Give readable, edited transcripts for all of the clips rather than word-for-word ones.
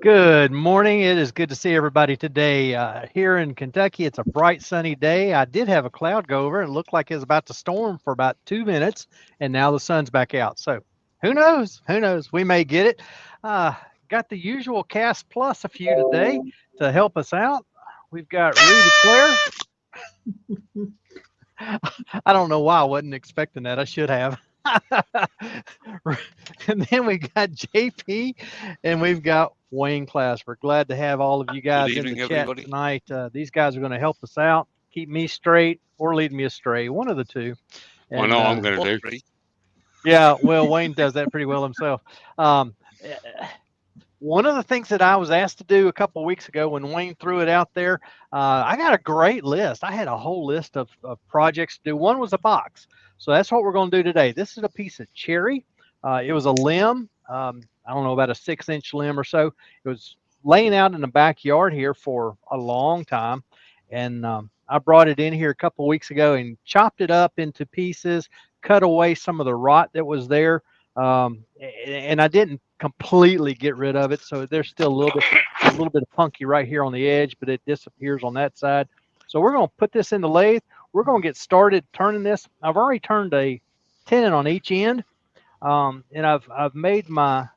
Good morning. It is good to see everybody today. Here in Kentucky, it's a bright sunny day. I did have a cloud go over. It looked like it was about to storm for about 2 minutes, and now the sun's back out. So who knows? Who knows? We may get it. Uh, got the usual cast plus a few today to help us out. We've got Rudy Claire. I don't know why I wasn't expecting that. I should have. And then we got JP and we've got Wayne Class. We're glad to have all of you Good guys in the evening, chat everybody. tonight. These guys are going to help us out, keep me straight or lead me astray, one of the two. I And know I'm going to do. yeah, well, Wayne does that pretty well himself. Eh, One of the things that I was asked to do a couple of weeks ago when Wayne threw it out there, I got a great list. I had a whole list of projects to do. One was a box. So that's what we're going to do today. This is a piece of cherry. It was a limb. I don't know, about a 6-inch limb or so. It was laying out in the backyard here for a long time. And I brought it in here a couple of weeks ago and chopped it up into pieces, cut away some of the rot that was there. And I didn't completely get rid of it, so there's still a little bit of punky right here on the edge, but it disappears on that side. So we're going to put this in the lathe. We're going to get started turning this. I've already turned a tenon on each end, and I've made my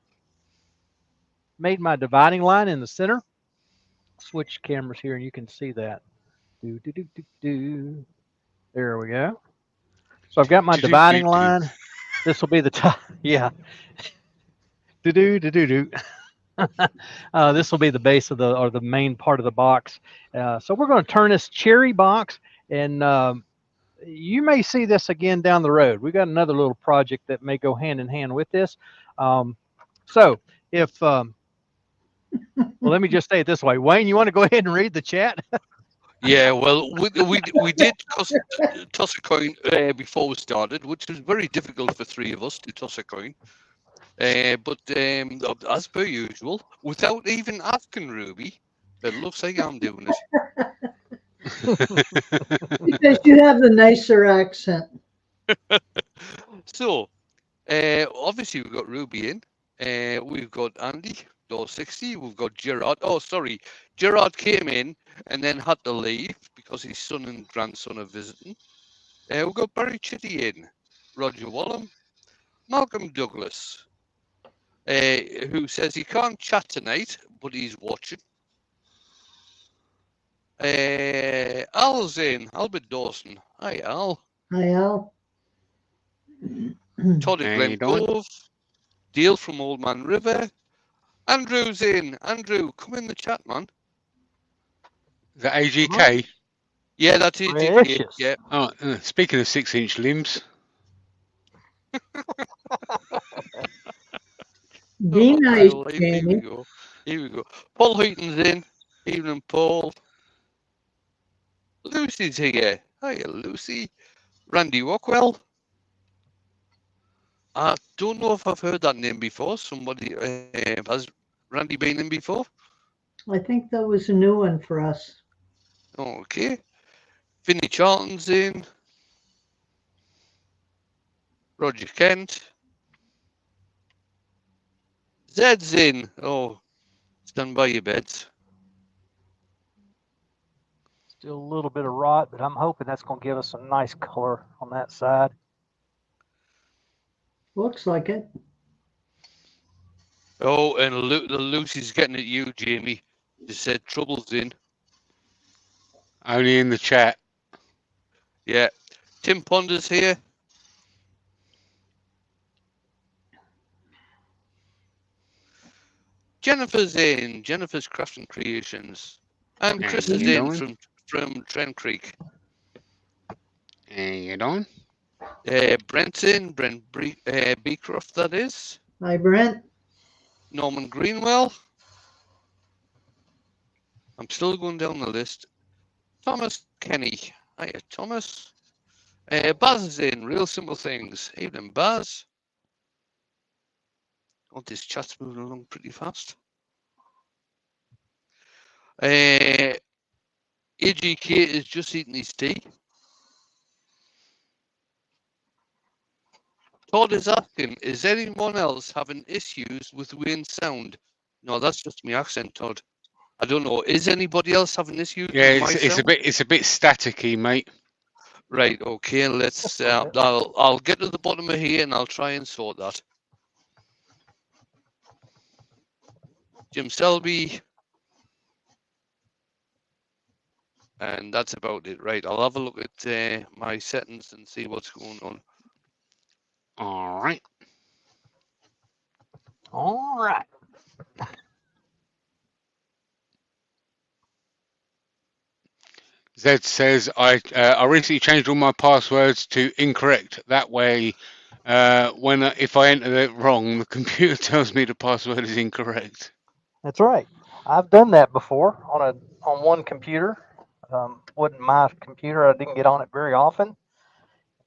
dividing line in the center. Switch cameras here, and you can see that. Do do do do do. There we go. So I've got my dividing line. This will be the top. Yeah. Do do do do do. This will be the base of the main part of the box. So we're going to turn this cherry box, and you may see this again down the road. We got another little project that may go hand in hand with this. So if well, let me just say it this way, Wayne, you want to go ahead and read the chat? Yeah, well, we did toss a coin before we started, which was very difficult for three of us to toss a coin. But as per usual, without even asking Ruby, it looks like I'm doing it. Because you have the nicer accent. So, obviously we've got Ruby in. We've got Andy, door 60. We've got Gerard. Oh, sorry. Gerard came in and then had to leave because his son and grandson are visiting. We've got Barry Chitty in. Roger Wallum. Malcolm Douglas, who says he can't chat tonight, but he's watching. Al's in. Albert Dawson. Hi, Al. Hi, Al. Todd at Glen Cove. Dale from Old Man River. Andrew's in. Andrew, come in the chat, man. Is that AGK? Yeah, that's AGK. Yeah. Oh, speaking of 6-inch limbs. Be nice, Here we go. Here we go. Paul Heaton's in. Evening, Paul. Lucy's here. Hiya, Lucy. Randy Rockwell. I don't know if I've heard that name before. Somebody has Randy been in before? I think that was a new one for us. Okay. Vinnie Charlton's in. Roger Kent. Zed's in. Oh, stand by your beds. Still a little bit of rot, but I'm hoping that's going to give us some nice color on that side. Looks like it. Oh, and Lucy's getting at you, Jamie. They said trouble's in. Only in the chat. Yeah. Tim Ponder's here. Jennifer's in. Jennifer's Crafts and Creations. And Chris is in from Trent Creek. And you doing? Brent's in. Brent Beecroft, that is. Hi, Brent. Norman Greenwell. I'm still going down the list. Thomas Kenny. Hiya, Thomas. Baz is in. Real Simple Things. Evening, Baz. Oh, this chat's moving along pretty fast. AGK is just eating his tea. Todd is asking, is anyone else having issues with Wayne's sound? No, that's just my accent, Todd. I don't know. Is anybody else having issues Yeah, with my sound? it's a bit staticky, mate. Right. Okay. Let's. a bit. I'll get to the bottom of here and I'll try and sort that. Jim Selby. And that's about it. Right. I'll have a look at my settings and see what's going on. All right. All right. Zed says I recently changed all my passwords to incorrect. That way, if I enter it wrong, the computer tells me the password is incorrect. That's right. I've done that before on one computer. Wasn't my computer. I didn't get on it very often.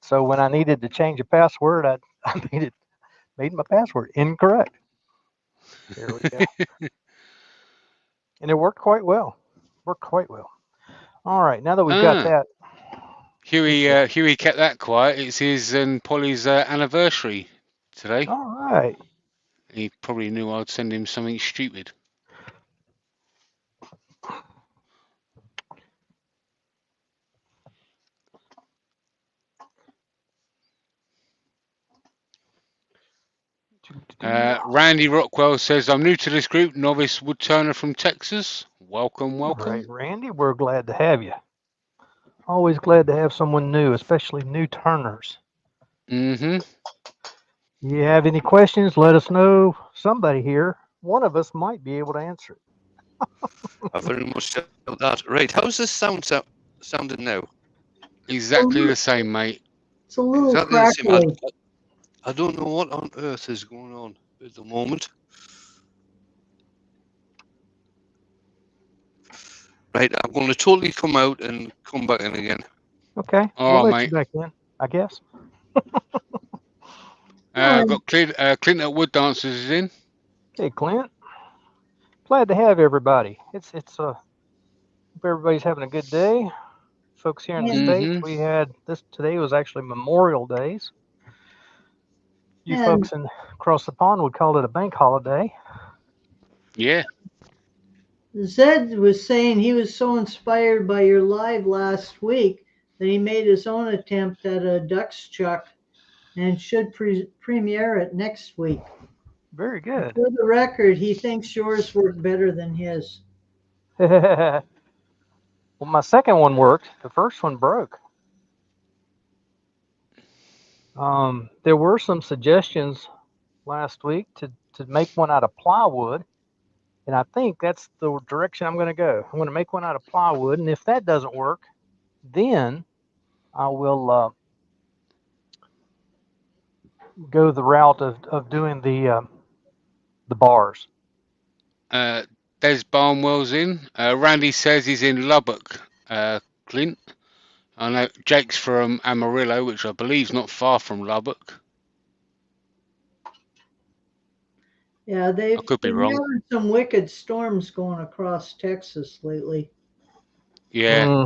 So when I needed to change a password, I made my password incorrect. There we go. And it worked quite well. All right. Now that we've got that. Huey kept that quiet. It's his and Polly's anniversary today. All right. He probably knew I'd send him something stupid. Randy Rockwell says, I'm new to this group, novice woodturner from Texas. Welcome. All right, Randy, we're glad to have you. Always glad to have someone new, especially new turners. Mm-hmm. You have any questions, let us know. Somebody here, one of us might be able to answer it. I very much doubt that. Right. How's this sounding now? Exactly the same, mate. It's a little Exactly the same. crackly. I don't know what on earth is going on at the moment. Right, I'm going to totally come out and come back in again. Okay, All we'll right, let you back in, I guess. I've got Clint at Wood Dancers is in. Hey, Clint. Glad to have everybody. It's hope everybody's having a good day. Folks here in the States, we had today was actually Memorial Days. You folks across the pond would call it a bank holiday. Yeah. Zed was saying he was so inspired by your live last week that he made his own attempt at a Ducks chuck and should premiere it next week. Very good. For the record, he thinks yours worked better than his. Well, my second one worked. The first one broke. There were some suggestions last week to make one out of plywood, and I think that's the direction I'm going to go. I'm going to make one out of plywood, and if that doesn't work, then I will go the route of doing the bars. Des Barnwell's in. Randy says he's in Lubbock, Clint. I know Jake's from Amarillo, which I believe is not far from Lubbock. Yeah, they've could be been wrong. having some wicked storms going across Texas lately. Yeah.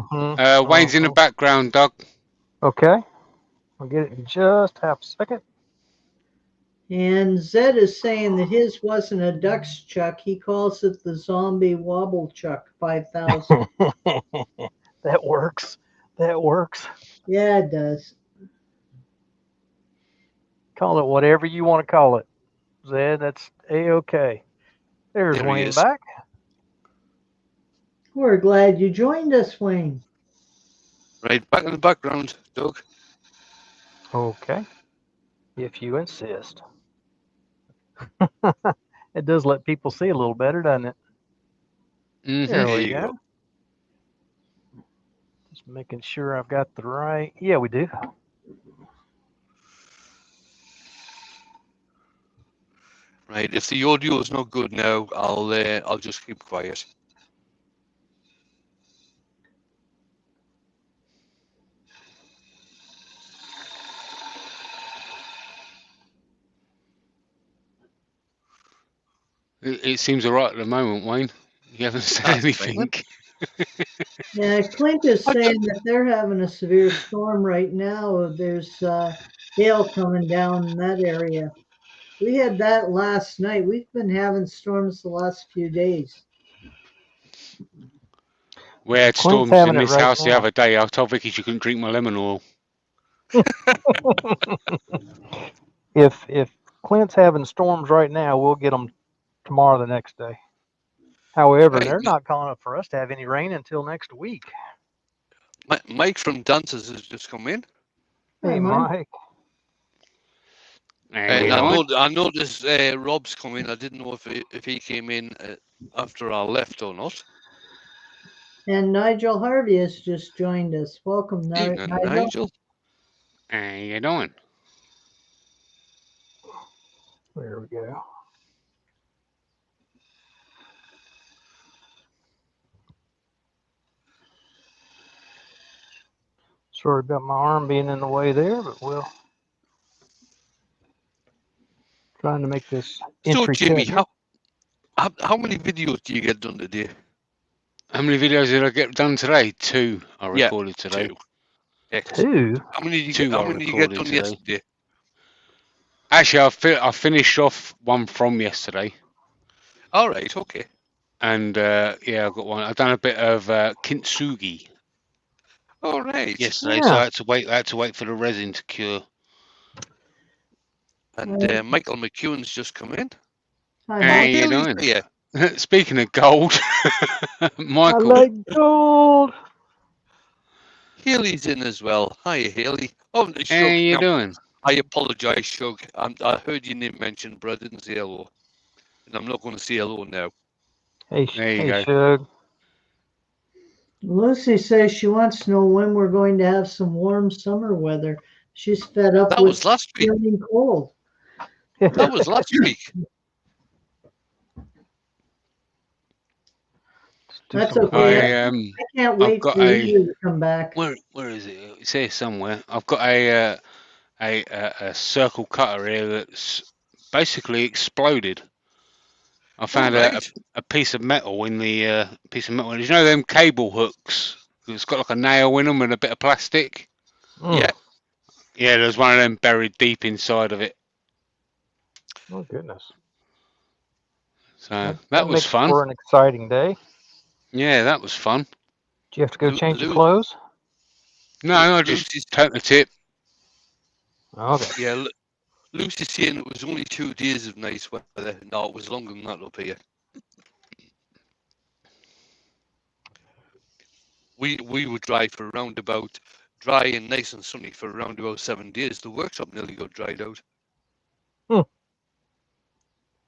Wayne's in the background, Doug. Okay. I'll get it in just half a second. And Zed is saying that his wasn't a Ducks chuck. He calls it the Zombie Wobble Chuck 5000. That works. Yeah, it does. Call it whatever you want to call it, Zed. That's A-okay. There's There Wayne back. We're glad you joined us, Wayne. Right, back in the background, Doug. Okay. If you insist. It does let people see a little better, doesn't it? There we go. Just making sure I've got the right. Yeah, we do. Right, if the audio is not good now, I'll just keep quiet. It seems all right at the moment, Wayne. You haven't said anything. Yeah, Clint is saying that they're having a severe storm right now. There's hail coming down in that area. We had that last night. We've been having storms the last few days. We had Clint's storms having in it this right house the now. other day. I told Vicky she couldn't drink my lemon oil. If Clint's having storms right now, we'll get them tomorrow, the next day. However, Hey, they're not calling up for us to have any rain until next week. Mike from Dancers has just come in, Hey, Hi, Mike. Mike. And and you know, I noticed Rob's come in. I didn't know if he came in after I left or not. And Nigel Harvey has just joined us. Welcome, Evening, Nigel. Nigel. and you doing? There we go. Sorry about my arm being in the way there, but we'll trying to make this So, entry Jimmy, cabinet. how many videos do you get done today? How many videos did I get done today? 2 I Yeah, recorded today. 2. Excellent. 2? How many did you 2 get? How I many did you get recorded done today. yesterday? Actually, I finished off one from yesterday, All right, okay. and yeah, I got one. I've done a bit of kintsugi All right. yesterday, Yeah. so I had to wait for the resin to cure. And Michael McEwen's just come in. Hi, How Mike. you Haley's doing? here. Speaking of gold, Michael. I like gold. Haley's in as well. Hi, Haley. Oh, How Shug. you Now, doing? I apologise, Shug. I heard your name mentioned, but I didn't say hello. And I'm not going to say hello now. Hey, There you hey, go. Shug. Lucy says she wants to know when we're going to have some warm summer weather. She's fed up That with was last week. feeling cold. That was last week. That's okay. I I can't I've wait got for a you to come back. where is it? It's here somewhere. I've got a circle cutter here that's basically exploded. I found right. a piece of metal in the piece of metal. Did you know them cable hooks? It's got like a nail in them and a bit of plastic. Yeah. Yeah, there's one of them buried deep inside of it. Oh, goodness. So that was makes fun. for an exciting day. Yeah, that was fun. Do you have to go change your Lou- clothes? No, I just Lucy's, turned the tip. Okay. yeah, Lucy's saying it was only 2 days of nice weather. No, it was longer than that up here. We were dry for around about dry and nice and sunny for around about 7 days. The workshop nearly got dried out.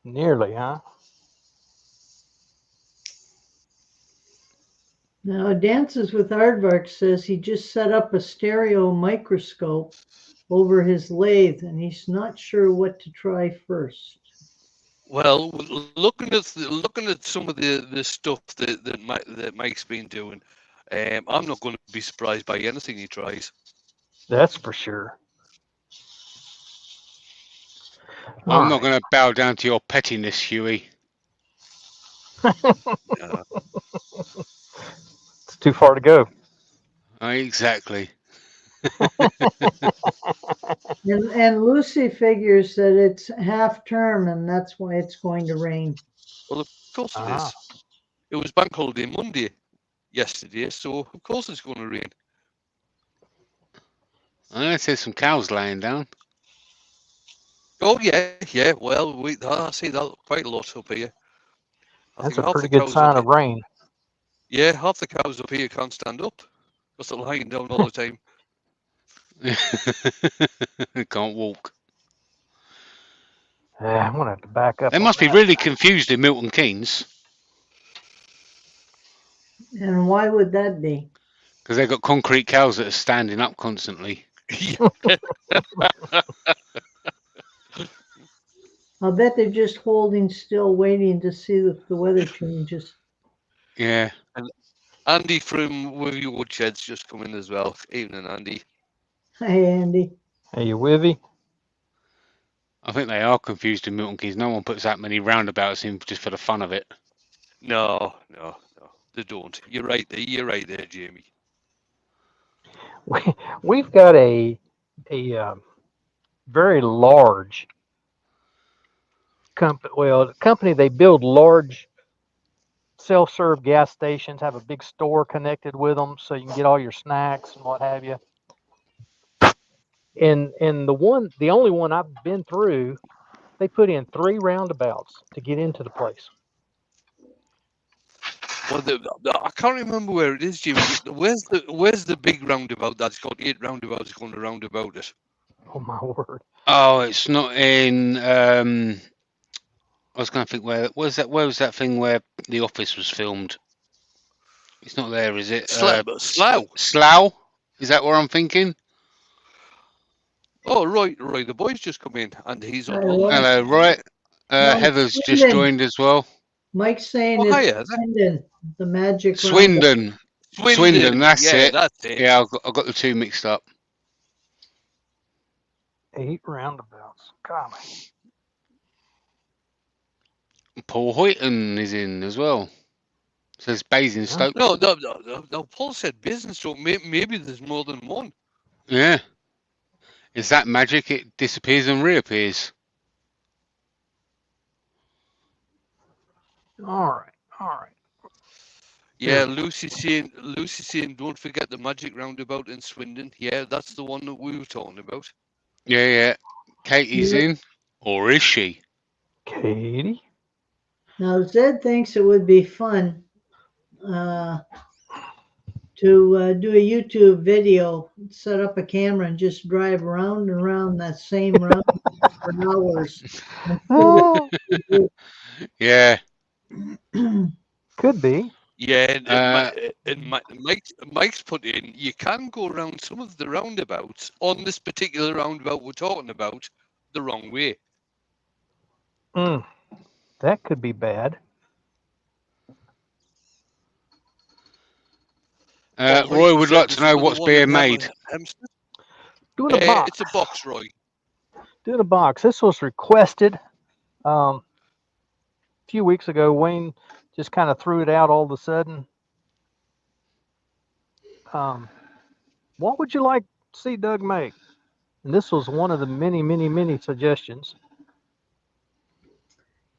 Nearly, huh? Now, Dances with Aardvark says he just set up a stereo microscope over his lathe and he's not sure what to try first. Well, looking at some of the stuff that Mike's been doing, I'm not going to be surprised by anything he tries. That's for sure. I'm not going to bow down to your pettiness, Huey. It's too far to go. Exactly. And Lucy figures that it's half term and that's why it's going to rain. Well, of course it is. It was Bank Holiday Monday yesterday, so of course it's going to rain. I see some cows laying down. Oh yeah. Well, I see that quite a lot up here. That's a pretty good sign of rain. Yeah, half the cows up here can't stand up because they're lying down all the time. Can't walk. I'm gonna have to back up. They must be really confused in Milton Keynes. And why would that be? Because they've got concrete cows that are standing up constantly. I'll bet they're just holding still, waiting to see if the weather changes. Yeah. And Andy from Wivy Woodshed's just come in as well. Evening, Andy. Hi, Andy. Hey, you Wivy? I think they are confused in Milton Keynes. No one puts that many roundabouts in just for the fun of it. No, they don't. You're right there, Jamie. We've got a very large the company, they build large self-serve gas stations, have a big store connected with them, so you can get all your snacks and what have you. And the only one I've been through, they put in 3 roundabouts to get into the place. Well, I can't remember where it is, Jimmy. Where's the big roundabout that's got 8 roundabouts going around about it? Oh my word! Oh, it's not in. I was going to think where was that? Where was that thing where The Office was filmed? It's not there, is it? Slough. Slough? Is that where I'm thinking? Oh, Roy, the boy's just come in, and he's on Hi, holiday. Roy. Hello, right. No, Heather's just Swindon. joined as well. Mike's saying Oh, it's hiya. Swindon, the magic roundabout. Swindon, that's yeah, it. that's it. Yeah, I got the two mixed up. 8 roundabouts. God. Paul Hoyton is in as well. Says Basingstoke. No, Paul said business, so maybe there's more than one. Yeah. Is that magic? It disappears and reappears. All right. Yeah, Lucy's saying, don't forget the magic roundabout in Swindon. Yeah, that's the one that we were talking about. Yeah. Katie's in, or is she? Katie. Now, Zed thinks it would be fun to do a YouTube video, set up a camera, and just drive round and round that same round for hours. Oh, Yeah. could be. Yeah, and Mike's put in, you can go around some of the roundabouts on this particular roundabout we're talking about the wrong way. That could be bad. Roy would like to know what's being made. Doing a box. It's a box, Roy. Doing a box. This was requested a few weeks ago. Wayne just kind of threw it out all of a sudden. What would you like to see Doug make? And this was one of the many suggestions.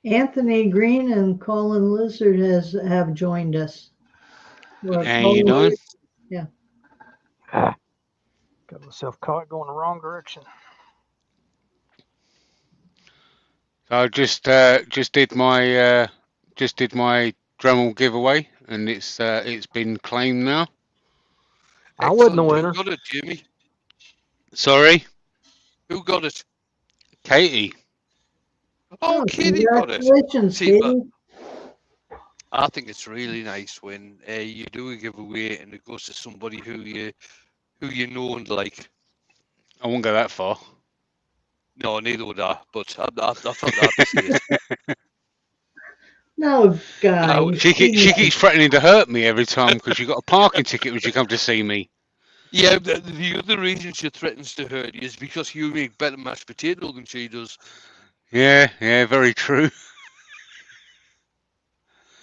Anthony Green and Colin Lizard have joined us. How you doing? Yeah. Got myself caught going the wrong direction. I just did my Dremel giveaway, and it's been claimed now. I wasn't the Excellent. winner. Who got it, Jimmy? Sorry, Who got it? Katie. Oh, Katie got it. Congratulations, See, Katie. I think it's really nice when you do a giveaway and it goes to somebody who you know and like. I won't go that far. No, neither would I. But I thought that'd be safe. No, guy. No, She keeps threatening to hurt me every time because she got a parking ticket when she come to see me. Yeah, the other reason she threatens to hurt you is because you make better mashed potato than she does. Yeah, very true.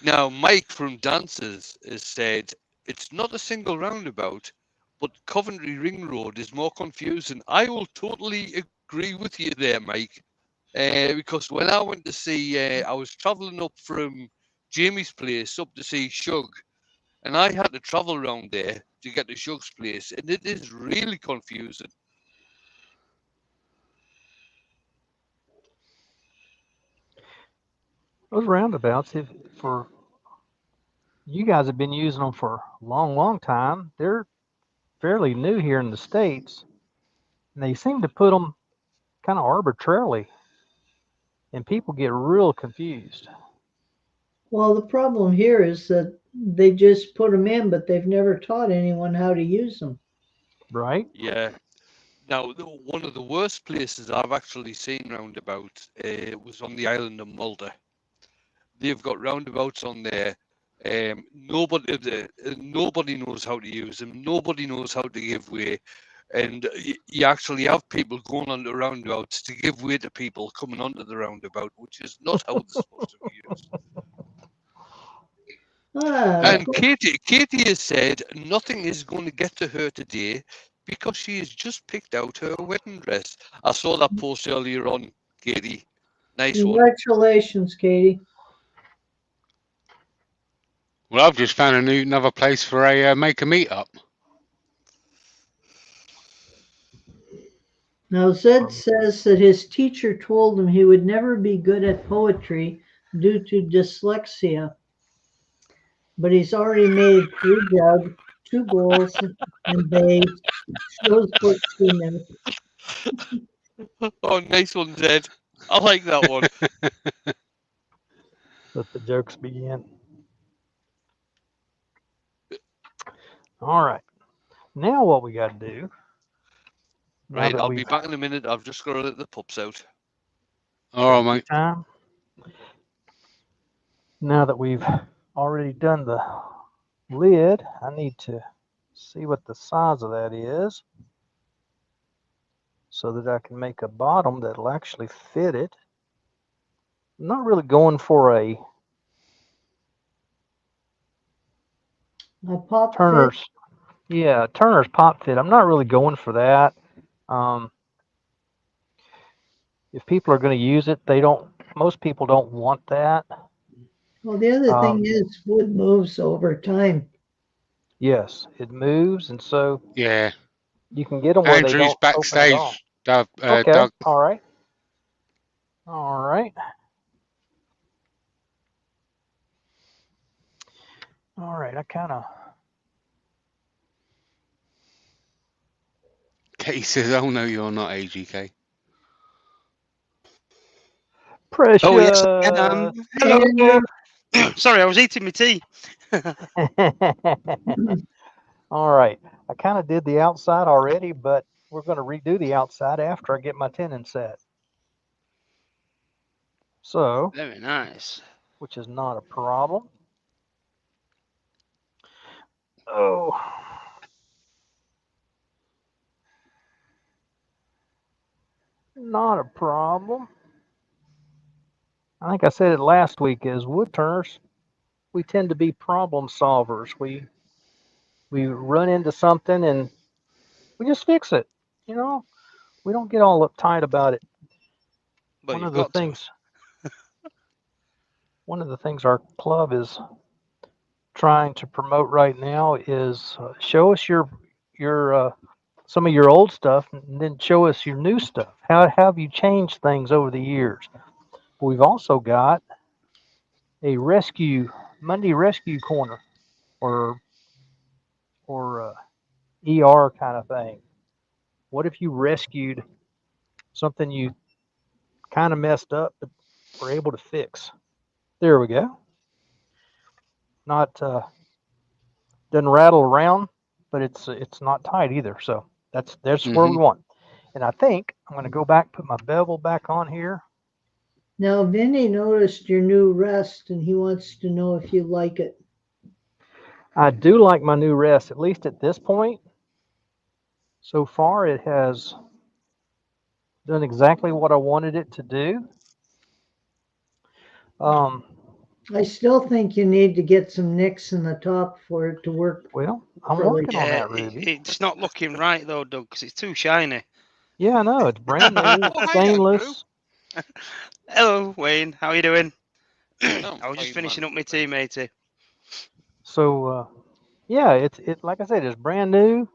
Now, Mike from Dancers has said it's not a single roundabout, but Coventry Ring Road is more confusing. I will totally agree with you there, Mike, because when I went to see, I was travelling up from Jamie's place up to see Shug, and I had to travel around there to get to Shug's place, and it is really confusing. Those roundabouts, for you guys have been using them for a long time. They're fairly new here in the States, and they seem to put them kind of arbitrarily, and people get real confused. Well, the problem here is that they just put them in, but they've never taught anyone how to use them. Right? Yeah. Now, one of the worst places I've actually seen roundabouts was on the island of Malta. They've got roundabouts on there. Nobody knows how to use them. Nobody knows how to give way. And you actually have people going on the roundabouts to give way to people coming onto the roundabout, which is not how they're supposed to be used. And Katie has said nothing is going to get to her today because she has just picked out her wedding dress. I saw that post earlier on, Katie. Nice one. Congratulations, Katie. Well, I've just found another place for a make a meet-up. Now, Zed says that his teacher told him he would never be good at poetry due to dyslexia. But he's already made 3 jugs, 2 bowls, and they shows what she knows. Oh, nice one, Zed. I like that one. Let the jokes begin. All right. Now what we got to do? now Right, that I'll be we've back in a minute. I've just got to let the pups out. All right, Take your mate. time. Now that we've already done the lid, I need to see what the size of that is so that I can make a bottom that'll actually fit it. I'm not really going for a Pop fit. Turner's, Turner's pop fit. I'm not really going for that. If people are going to use it, most people don't want that. Well, the other thing is wood moves over time. Yes, it moves, and so Yeah. you can get them where they Andrew's don't open at all. backstage. Doug. Okay, Doug. all right. All right. All right, I kind of. Katie says, "Oh no, you're not AGK." Precious. Oh, yes, I am. Hello. Andrew. Sorry, I was eating my tea. All right. I kind of did the outside already, but we're going to redo the outside after I get my tenon set. So, Very nice. which is not a problem. Oh. Not a problem. I think I said it last week, as wood turners, we tend to be problem solvers. We run into something and we just fix it. You know, we don't get all uptight about it. Well, One you've of the got to. things our club is trying to promote right now is show us your some of your old stuff, and then show us your new stuff. How have you changed things over the years? We've also got a Monday rescue corner, or ER kind of thing. What if you rescued something you kind of messed up but were able to fix? There we go. Not doesn't rattle around, but it's not tight either. So that's where we want. And I think I'm going to go back, put my bevel back on here. Now, Vinny noticed your new rest, and he wants to know if you like it. I do like my new rest, at least at this point. So far, it has done exactly what I wanted it to do. I still think you need to get some nicks in the top for it to work. Well, I'm properly. working on that, Ruby. It's not looking right though, Doug, because it's too shiny. Yeah, I know. It's brand new, Oh, hi, stainless. Hello, Wayne. How are you doing? Oh, I was just fine, finishing man. up my tea, matey. So, yeah, it like I said, it's brand new.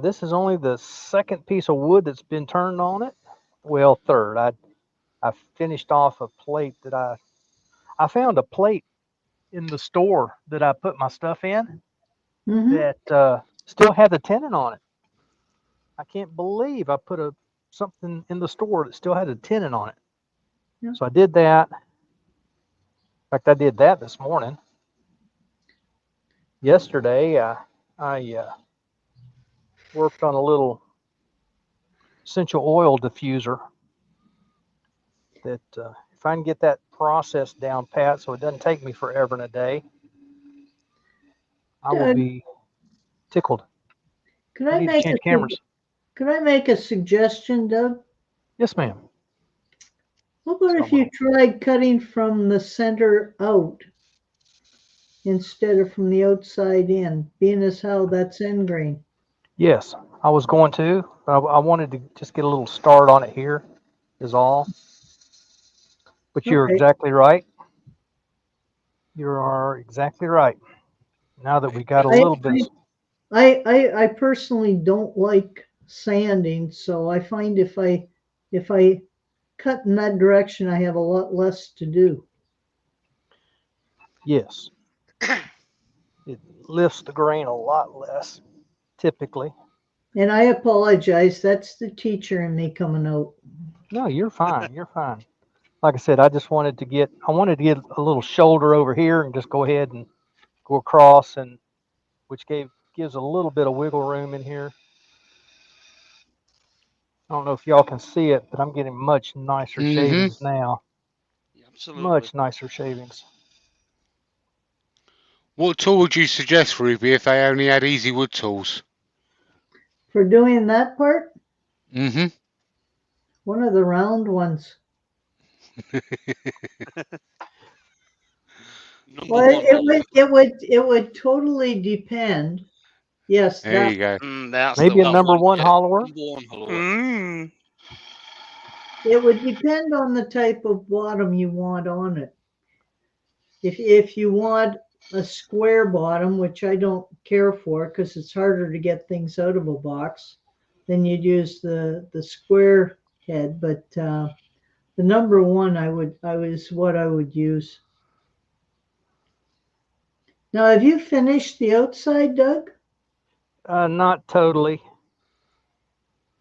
This is only the second piece of wood that's been turned on it. Well, third. I finished off a plate that I found a plate in the store that I put my stuff in that still had the tenon on it. I can't believe I put something in the store that still had a tenon on it. Yeah. So I did that. In fact, I did that this morning. Yesterday, I worked on a little essential oil diffuser that if I can get that process down pat so it doesn't take me forever and a day, I will Doug, be tickled. Could I I need to make change cameras. Could I make a suggestion, Doug? Yes, ma'am. How about if you tried cutting from the center out instead of from the outside in, being as how that's end grain? Yes, I was going to, but I wanted to just get a little start on it here, is all. But you're Okay. exactly right. You are exactly right. Now that we got a I, little bit, I personally don't like sanding, so I find if I cut in that direction, I have a lot less to do. yes, it lifts the grain a lot less typically. And I apologize. That's the teacher in me coming out. No, you're fine. You're fine. Like I said, I wanted to get a little shoulder over here and just go ahead and go across, and which gives a little bit of wiggle room in here. I don't know if y'all can see it, but I'm getting much nicer Mm-hmm. shavings now. Absolutely. Much nicer shavings. What tool would you suggest, Ruby, if they only had easy wood tools? For doing that part, Mm-hmm. one of the round ones. Number Well, one, Oliver. it would totally depend. Yes, There that you go. That's the Maybe a That one. number one, one yeah. hollower. Number one, Oliver. Mm. it would depend on the type of bottom you want on it. If you want a square bottom, which I don't care for because it's harder to get things out of a box, then you'd use the square head. But the number one I was what I would use. Now, have you finished the outside, Doug? Not totally.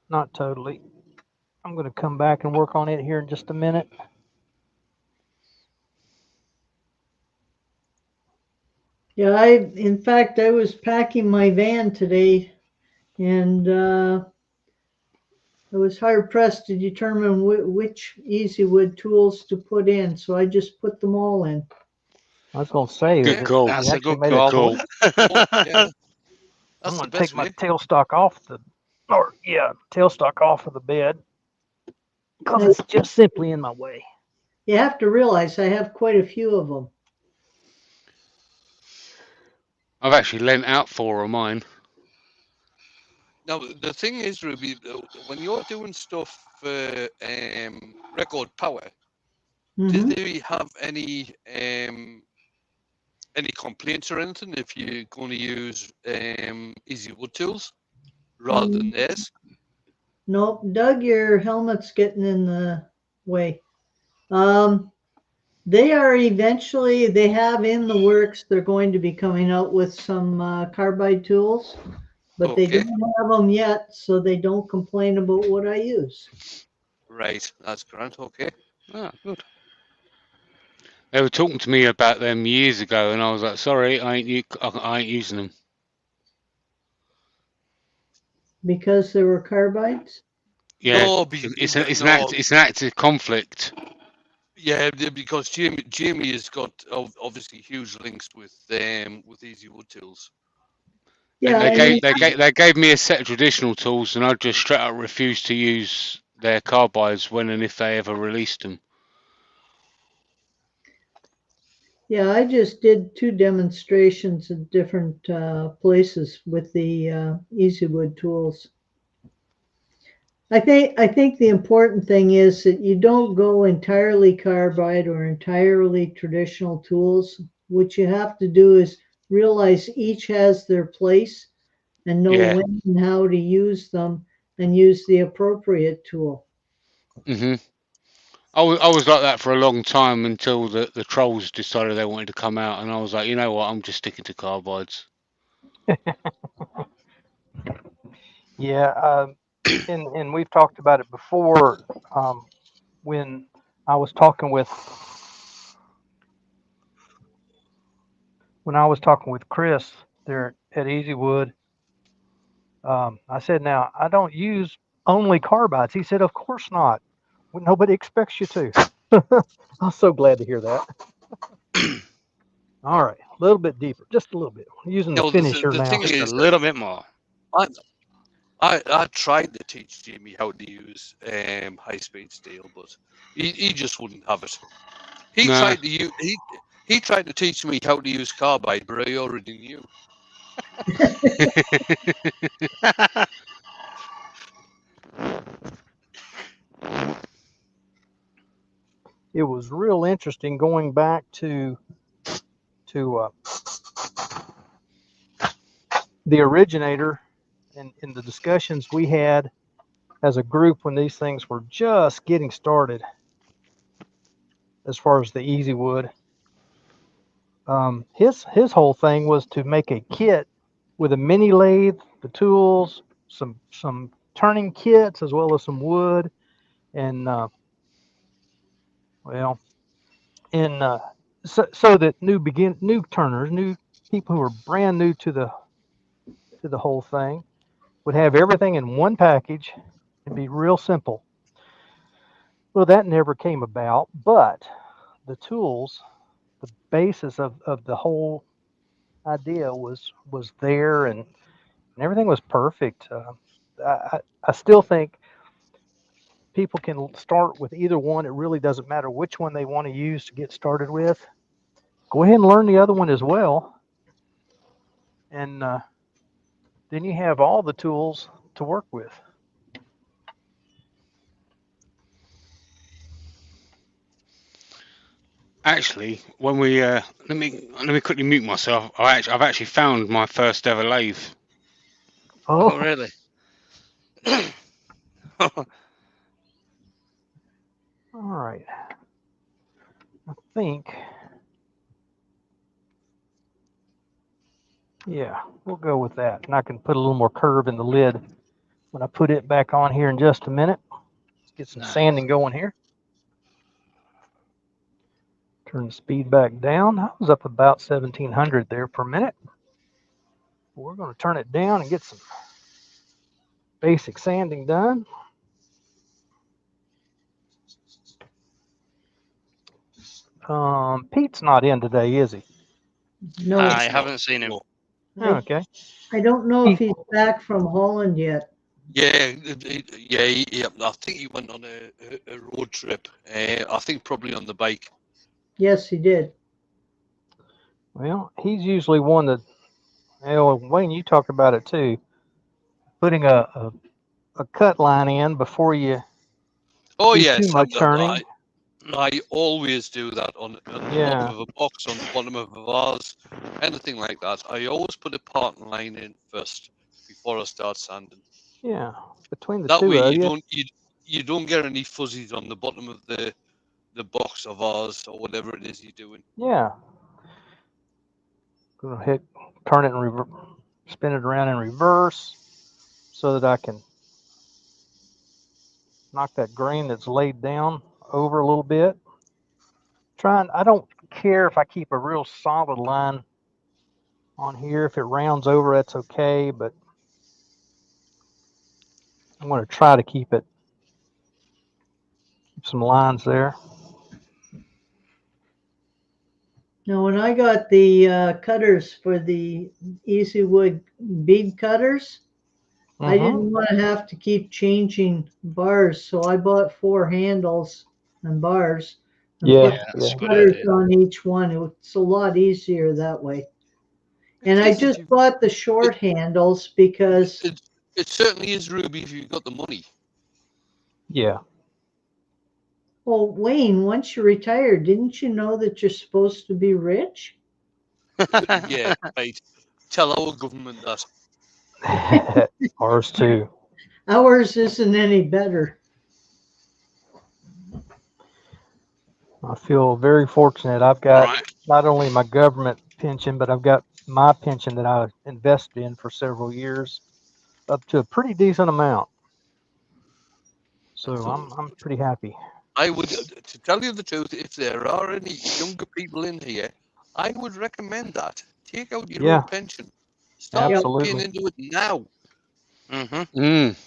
Not totally. I'm going to come back and work on it here in just a minute. Yeah, in fact, I was packing my van today, and I was hard pressed to determine which easy wood tools to put in, so I just put them all in. I was going to say Good Okay. call. you That's a actually good made a Good call. call. choice. Oh, yeah. I'm That's the going to take best my way. tailstock off tailstock off of the bed because Now, it's just simply in my way. you have to realize I have quite a few of them. I've actually lent out 4 of mine. Now, the thing is, Ruby, when you're doing stuff for record power, do Hmm. they have any complaints or anything if you're going to use easy wood tools rather than theirs? Nope, Doug, your helmet's getting in the way. Um, they are eventually, they have in the works, they're going to be coming out with some carbide tools, but they Okay, don't have them yet, so they don't complain about what I use. right, that's grand. Okay, Ah, good. They were talking to me about them years ago, and I was like, "Sorry, I ain't using them." Because there were carbides? Yeah, no, no, it's an active conflict. yeah, because Jamie has got obviously huge links with easy wood tools. They, Yeah, they and gave they gave they gave me a set of traditional tools, and I just straight up refused to use their carbides when and if they ever released them. yeah, I just did 2 demonstrations at different places with the Easy Wood tools. I think the important thing is that you don't go entirely carbide or entirely traditional tools. What you have to do is realize each has their place and know Yeah. when and how to use them and use the appropriate tool. hmm I was like that for a long time until the trolls decided they wanted to come out, and I was like, you know what, I'm just sticking to carbides. Yeah, and we've talked about it before. When I was talking with when I was talking with Chris there at Easywood, I said, "Now I don't use only carbides." He said, "Of course not. Well, nobody expects you to." I'm so glad to hear that. All right, a little bit deeper, just a little bit. We're using the No, finisher the now. thing Just a is, little bit more. I, I tried to teach Jamie how to use high speed steel, but he just wouldn't have it. He Nah. tried to use he tried to teach me how to use carbide, but I already knew. it was real interesting going back to the originator and in the discussions we had as a group when these things were just getting started as far as the easy wood. His whole thing was to make a kit with a mini lathe, the tools, some turning kits, as well as some wood, and well, and so that new turners, new people who are brand new to the whole thing would have everything in one package and be real simple. Well, that never came about, but the tools, the basis of the whole idea was there, and everything was perfect. I still think people can start with either one. It really doesn't matter which one they want to use to get started with. Go ahead and learn the other one as well, and then you have all the tools to work with. Actually, when we let me quickly mute myself. I've actually found my first ever lathe. Oh, Oh, really? all right. I think, yeah, we'll go with that. And I can put a little more curve in the lid when I put it back on here in just a minute. Let's get some sanding going here. Turn the speed back down. I was up about 1700 there per minute. We're going to turn it down and get some basic sanding done. Pete's not in today, is he? No, I haven't seen him. I, Okay. I don't know if he's back from Holland yet. Yeah, yeah. I think he went on a road trip. I think probably on the bike. Yes, he did. Well, he's usually one that, Wayne, you talked about it too. Putting a cut line in before you Oh do yes, too much turning. I always do that on the bottom of a box, on the bottom of a vase, anything like that. I always put a parting line in first before I start sanding. Yeah. Between the That two way of you don't get any fuzzies on the bottom of the box or vase or whatever it is you're doing. yeah. Gonna turn it and spin it around in reverse so that I can knock that grain that's laid down over a little bit. I don't care if I keep a real solid line on here. If it rounds over, that's okay, but I'm going to try to keep some lines there. Now, when I got the cutters for the Easy Wood bead cutters, I didn't want to have to keep changing bars, so I bought 4 handles and bars and Yeah, put That's a good cutters idea. on each one. It's a lot easier that way. And I just bought the short handles because, It certainly is, Ruby, if you've got the money. yeah. well, Wayne, once you retire, didn't you know that you're supposed to be rich? Yeah, right. Tell our government that. Ours too. Ours isn't any better. I feel very fortunate. I've got Right. not only my government pension, but I've got my pension that I invested in for several years, up to a pretty decent amount. So I'm pretty happy. I would, to tell you the truth, if there are any younger people in here, I would recommend that. Take out your own pension. Start looking Absolutely. into it now.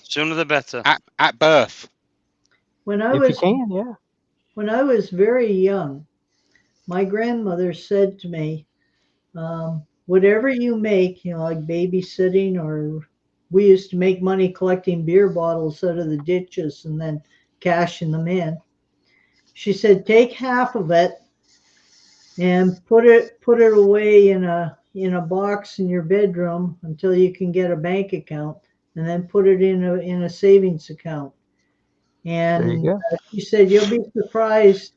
Sooner the better. At birth. When I If you was can, yeah. when I was very young, my grandmother said to me, whatever you make, like babysitting, or we used to make money collecting beer bottles out of the ditches and then cashing them in. She said, take half of it and put it away in a box in your bedroom until you can get a bank account, and then put it in a savings account. There you And go. she said, you'll be surprised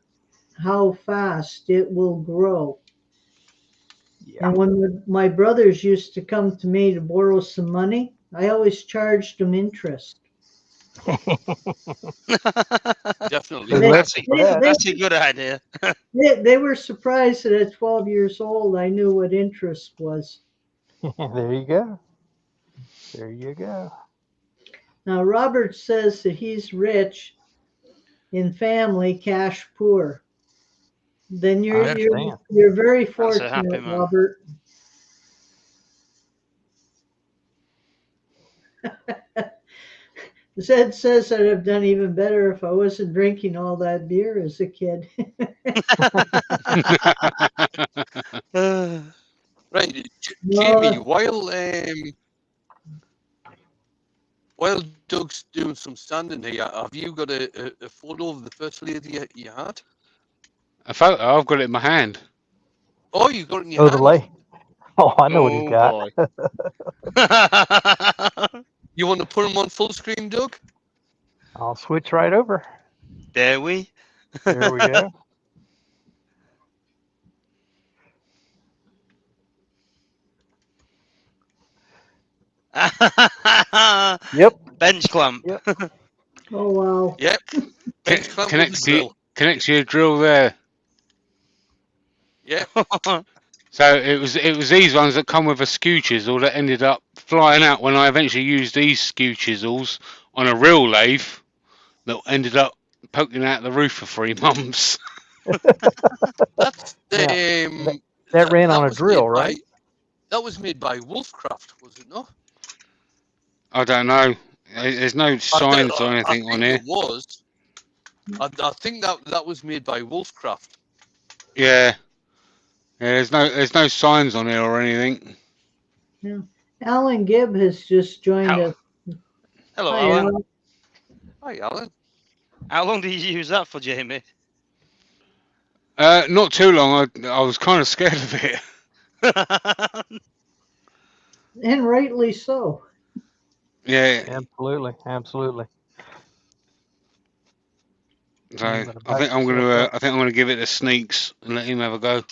how fast it will grow. Yeah. And when my brothers used to come to me to borrow some money, I always charged them interest. Definitely. Who They, left That's a, you for that? that's a good idea. they were surprised that at 12 years old I knew what interest was. There you go. There you go. Now, Robert says that he's rich in family, cash poor. Then I understand. you're very That's a happy fortunate, man. Robert. Zed says I'd have done even better if I wasn't drinking all that beer as a kid. Right, Jamie. No, While Doug's doing some standing here, have you got a photo of the first lady you had? A photo? I've got it in my hand. Oh, you got it in your Oh, the hand. lay. Oh, I know what he's Oh got. boy. You want to put them on full screen, Doug? I'll switch right over. Dare we? There we go. Yep. Bench clamp. Yep. oh wow. Yep. Bench clamp with Connects the drill. to your drill there. Yeah. So it was these ones that come with a skew chisel that ended up flying out when I eventually used these skew chisels on a real lathe that ended up poking out the roof for 3 months. That's Now, that ran on a was drill, made right? that was made by Wolfcraft, was it not? I don't know. There's no signs or I anything on think here. it was. I think that was made by Wolfcraft. Yeah. There's no signs on here or anything. Yeah. Alan Gibb has just joined us. Hello, Hi, Alan. Alan. Hi, Alan. How long did you use that for, Jamie? Not too long. I was kind of scared of it. And rightly so. Yeah. Absolutely. Absolutely. So I'm gonna back I'm myself up. gonna give it to Sneaks and let him have a go.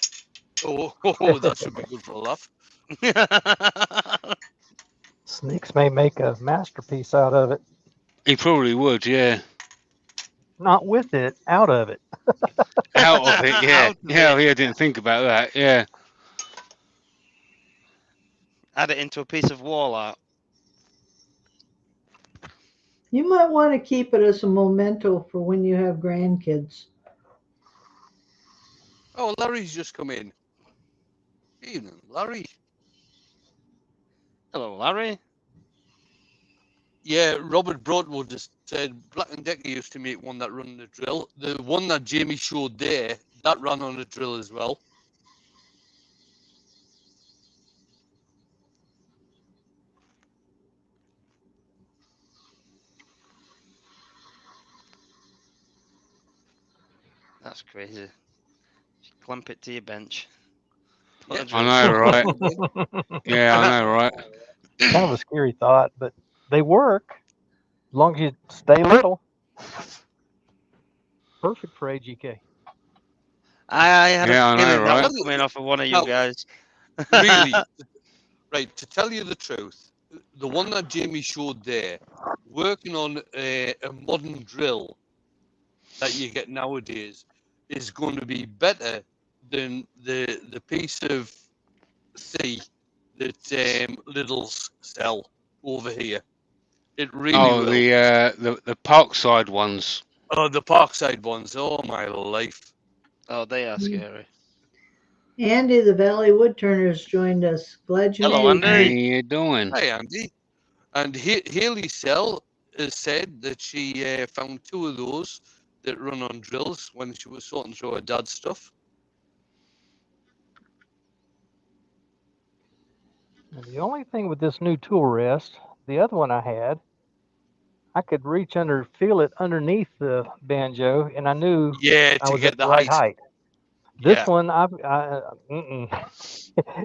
Oh, that should be good for a laugh. Sneaks may make a masterpiece out of it. He probably would, yeah. Not with it, out of it. Out of it, yeah. Out of Yeah, it. I didn't think about that, yeah. Add it into a piece of wall art. You might want to keep it as a memento for when you have grandkids. Oh, Larry's just come in. Evening, Larry. Hello, Larry. Yeah, Robert Broadwood just said Black & Decker used to make one that run on a drill. The one that Jamie showed there, that ran on a drill as well. That's crazy. Just clamp it to your bench. Put a Yeah. drill I know, shot. right? Yeah, I know, right? Kind of a scary thought, but they work as long as you stay little. Perfect for AGK. I had a Yeah, I know, feeling that right? was coming off of one of you Now, guys. really, right, to tell you the truth, the one that Jamie showed there, working on a modern drill that you get nowadays, is going to be better than the piece of C that Little's sell over here. It really Oh, will. the Parkside ones. Oh, the Parkside ones. Oh, my life. Oh, they are scary. Andy, the Valley Woodturner, has joined us. Glad you Hello, made it. How Andy. you doing? Hi, Andy. And Haley Sell has said that she found 2 of those that run on drills when she was sorting through her dad's stuff. And the only thing with this new tool rest, the other one I had, I could reach under, feel it underneath the banjo, and I knew Yeah, I to was get at the the right height. height. This Yeah. one,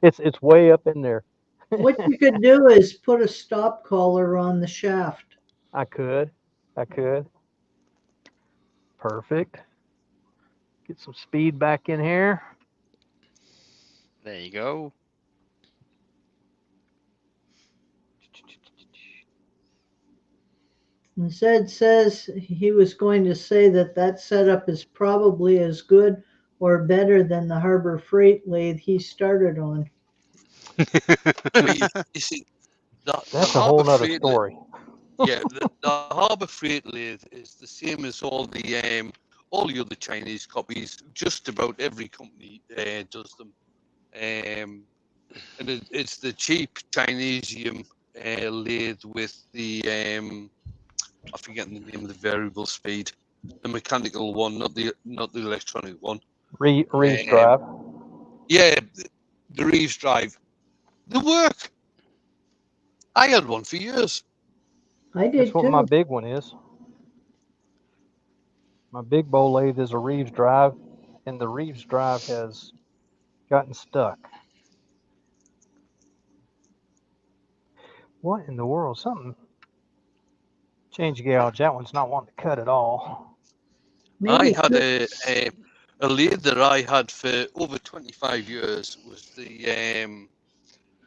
it's way up in there. What you could do is put a stop collar on the shaft. I could. Perfect. Get some speed back in here. There you go. And Zed says he was going to say that setup is probably as good or better than the Harbor Freight lathe he started on. But you see, the That's a Harbour whole nother Freight, story. yeah, the Harbour Freight lathe is the same as all the other Chinese copies. Just about every company does them, and it's the cheap Chinesium lathe with the I forget the name of the variable speed, the mechanical one, not the electronic one. Reeves drive. Yeah, the Reeves drive. They work. I had one for years. I That's did what my too. big one is. My big bowl lathe is a Reeves drive, and the Reeves drive has gotten stuck. What in the world? Something change gouge. That one's not wanting to cut at all. I Maybe had a lathe that I had for over 25 years was the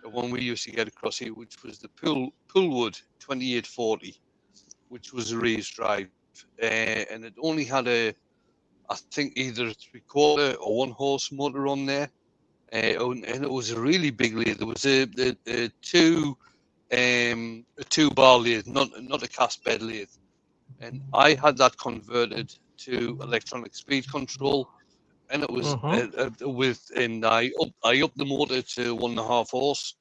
one we used to get across here, which was the Pullwood 2840, which was a raised drive, and it only had I think either a 3/4 or 1 horse motor on there, and it was a really big lathe. There was a two bar lathe, not a cast bed lathe, and I had that converted to electronic speed control, and it was and I upped the motor to 1.5 horse,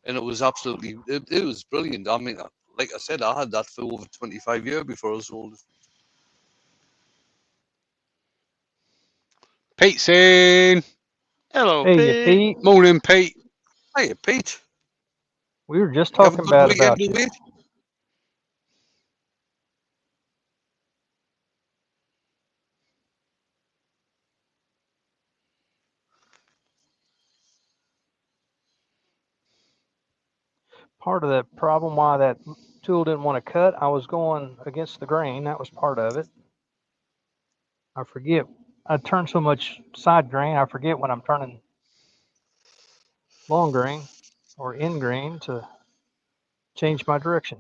and it was it was brilliant. I mean, like I said, I had that for over 25 years before I was old. Pete's in. Hello, Hey, Pete. Pete. Morning, Pete. Hey, Pete, We were just you have a talking good bad weekend about you. away? Part of the problem why that tool didn't want to cut, I was going against the grain. That was part of it. I forget. I turn so much side grain, I forget when I'm turning long grain or end grain to change my direction.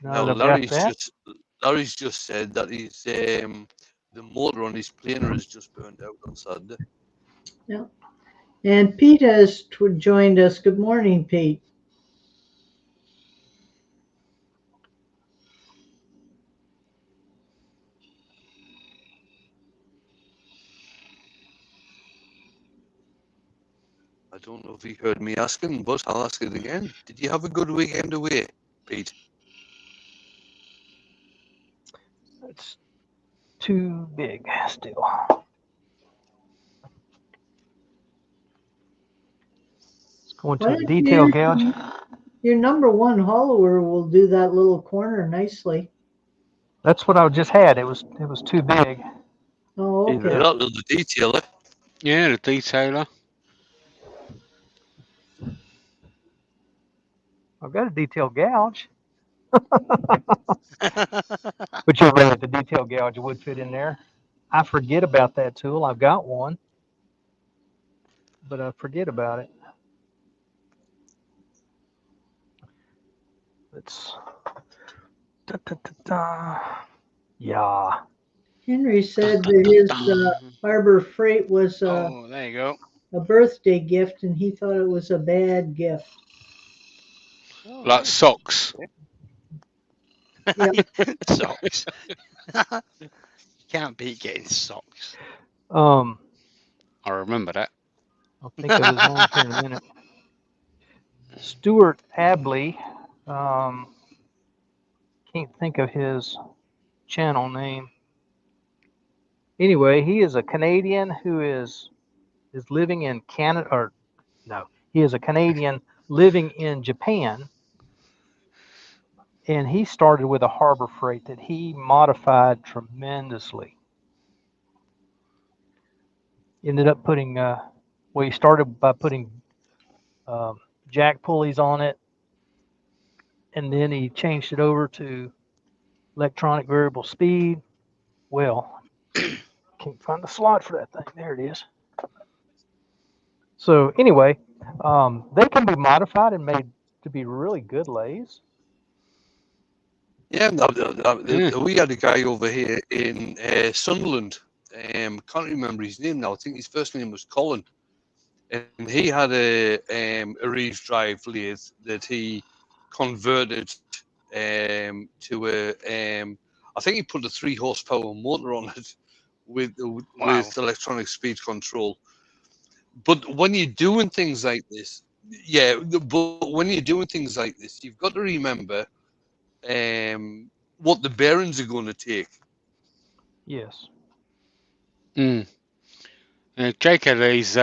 Now Now, that I've got that, Larry's just said that the motor on his planer has just burned out on Saturday. Yeah. And Pete has joined us. Good morning, Pete. I don't know if he heard me asking, but I'll ask it again. Did you have a good weekend away, Pete? it's too big still. Let's go into Why the don't detail you gouge. Your number one hollower will do that little corner nicely. That's what I just had. It was too big. Oh, Yeah, okay. that little detailer. Yeah, the detailer. I've got a detail gouge, but you're right. The detail gouge would fit in there. I forget about that tool. I've got one, but I forget about it. It's da, da, da, da. Yeah. Henry Dun, said dun, that dun, his dun. Harbor Freight was Oh, there you go. a birthday gift, and he thought it was a bad gift. Oh, Like nice. socks. Yeah. Socks. Can't beat getting socks. Um, I remember that. I'll think of his name here in a minute. Stuart Abley. Um, can't think of his channel name. Anyway, he is a Canadian who is living in Canada, or no, he is a Canadian living in Japan, and he started with a Harbor Freight that he modified tremendously. Ended up putting, well, he started by putting jack pulleys on it, and then he changed it over to electronic variable speed. Well, can't find the slot for that thing. There it is. So anyway, they can be modified and made to be really good lathes. Yeah, Yeah. we had a guy over here in Sunderland. Can't remember his name now. I think his first name was Colin, and he had a Reeves drive lathe that he converted to I think he put a 3 horsepower motor on it with Wow. electronic speed control. But when you're doing things like this, yeah, but when you're doing things like this, you've got to remember what the bearings are going to take. Yes. Mm. Jake had these.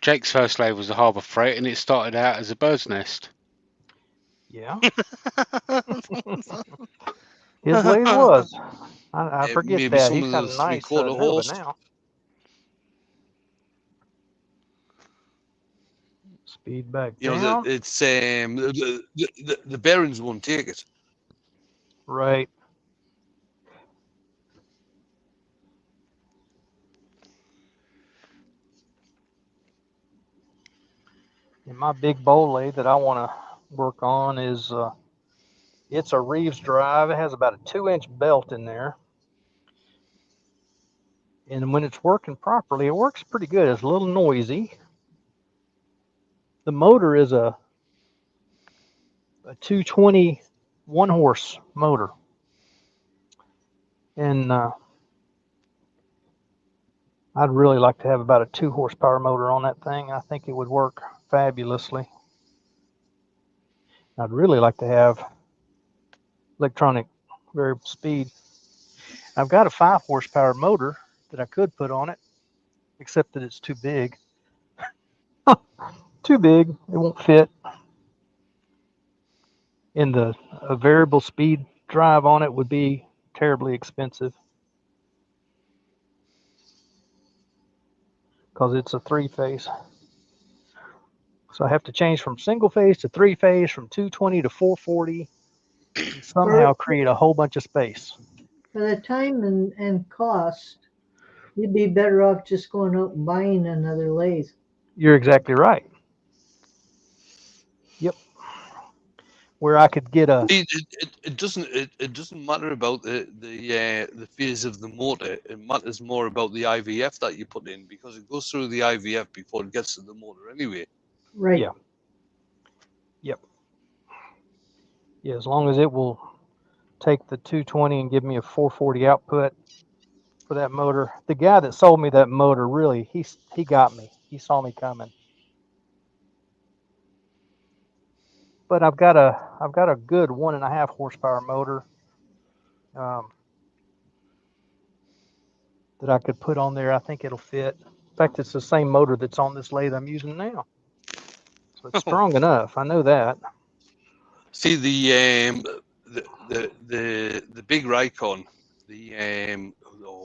Jake's first lathe was a Harbour Freight, and it started out as a bird's nest. Yeah. His lathe was. I forget Maybe that. some He's of got the a nice 3/4 Nova horse. now. Speed back You know, down. it's the bearings won't take it. Right. And my big bowl lathe that I want to work on is it's a Reeves drive. It has about a 2-inch belt in there. And when it's working properly, it works pretty good. It's a little noisy. The motor is a 220 1-horse motor. And I'd really like to have about a 2 horsepower motor on that thing. I think it would work fabulously. I'd really like to have electronic variable speed. I've got a 5 horsepower motor that I could put on it, except that it's too big. Too big. It won't fit. And a variable speed drive on it would be terribly expensive because it's a 3-phase. So I have to change from single phase to 3-phase, from 220 to 440, and somehow create a whole bunch of space. For the time and cost, you'd be better off just going out and buying another lathe. You're exactly right. Yep. Where I could get a It doesn't matter about the phase of the motor. It matters more about the IVF that you put in, because it goes through the IVF before it gets to the motor anyway. Right. Yeah. Yep. Yeah, as long as it will take the 220 and give me a 440 output for that motor. The guy that sold me that motor, really, he got me. He saw me coming. But I've got a good 1.5 horsepower motor that I could put on there. I think it'll fit. In fact, it's the same motor that's on this lathe I'm using now, so it's strong enough. I know that. See the big Rikon,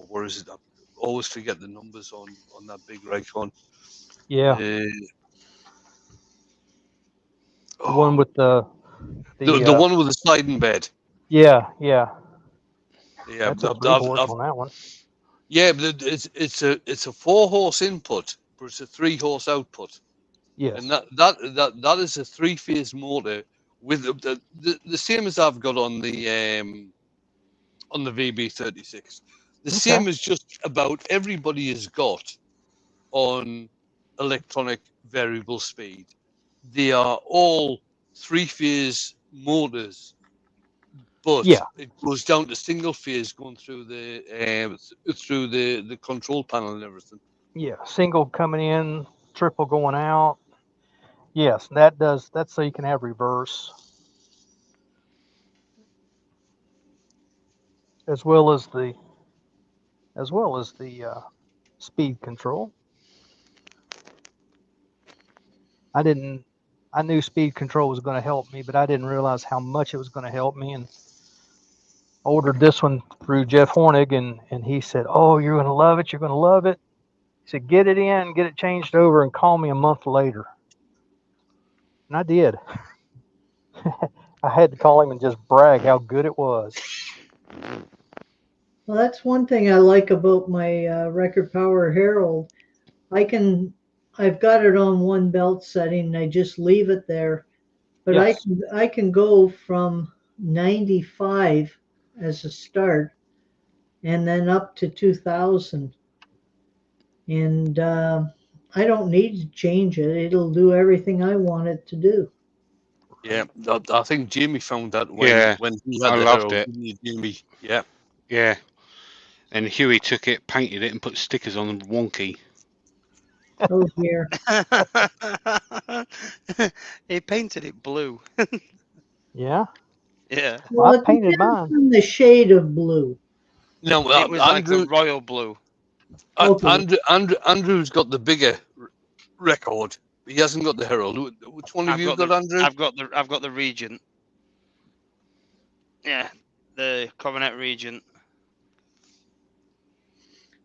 where is it? I always forget the numbers on that big Rikon. Yeah, The one with the one with the sliding bed. yeah. Yeah, That's a 3-horse on that one. yeah, but it's a 4-horse input, but it's a 3-horse output. Yes. And that is a 3-phase motor with the same as I've got on the VB36. The same as just about everybody has got on electronic variable speed. They are all 3-phase motors, but it goes down to single phase going through the control panel and everything. Yeah, single coming in, triple going out. Yes, that's so you can have reverse as well as the speed control. I knew speed control was going to help me, but I didn't realize how much it was going to help me. And ordered this one through Jeff Hornig, and he said, "Oh, you're going to love it. You're going to love it." He said, "Get it in, get it changed over, and call me a month later." And I did. I had to call him and just brag how good it was. Well, that's one thing I like about my Record Power Herald. I can, I've got it on one belt setting. And I just leave it there, but Yes. I can go from 95 as a start, and then up to 2000, and I don't need to change it. It'll do everything I want it to do. Yeah, I think Jamie found that Yeah, when he I had the loved Herald, it. didn't you, Jamie? Yeah. Yeah. And Huey took it, painted it, and put stickers on the wonky. Oh dear. He painted it blue. Yeah. Yeah. Well, Well, I it painted depends mine. on the shade of blue. No, It was like a Andrew, royal blue. Okay. Andrew's got the bigger record. He hasn't got the Herald. Which one have you got, Andrew? I've got the Regent. Yeah, the Coronet Regent.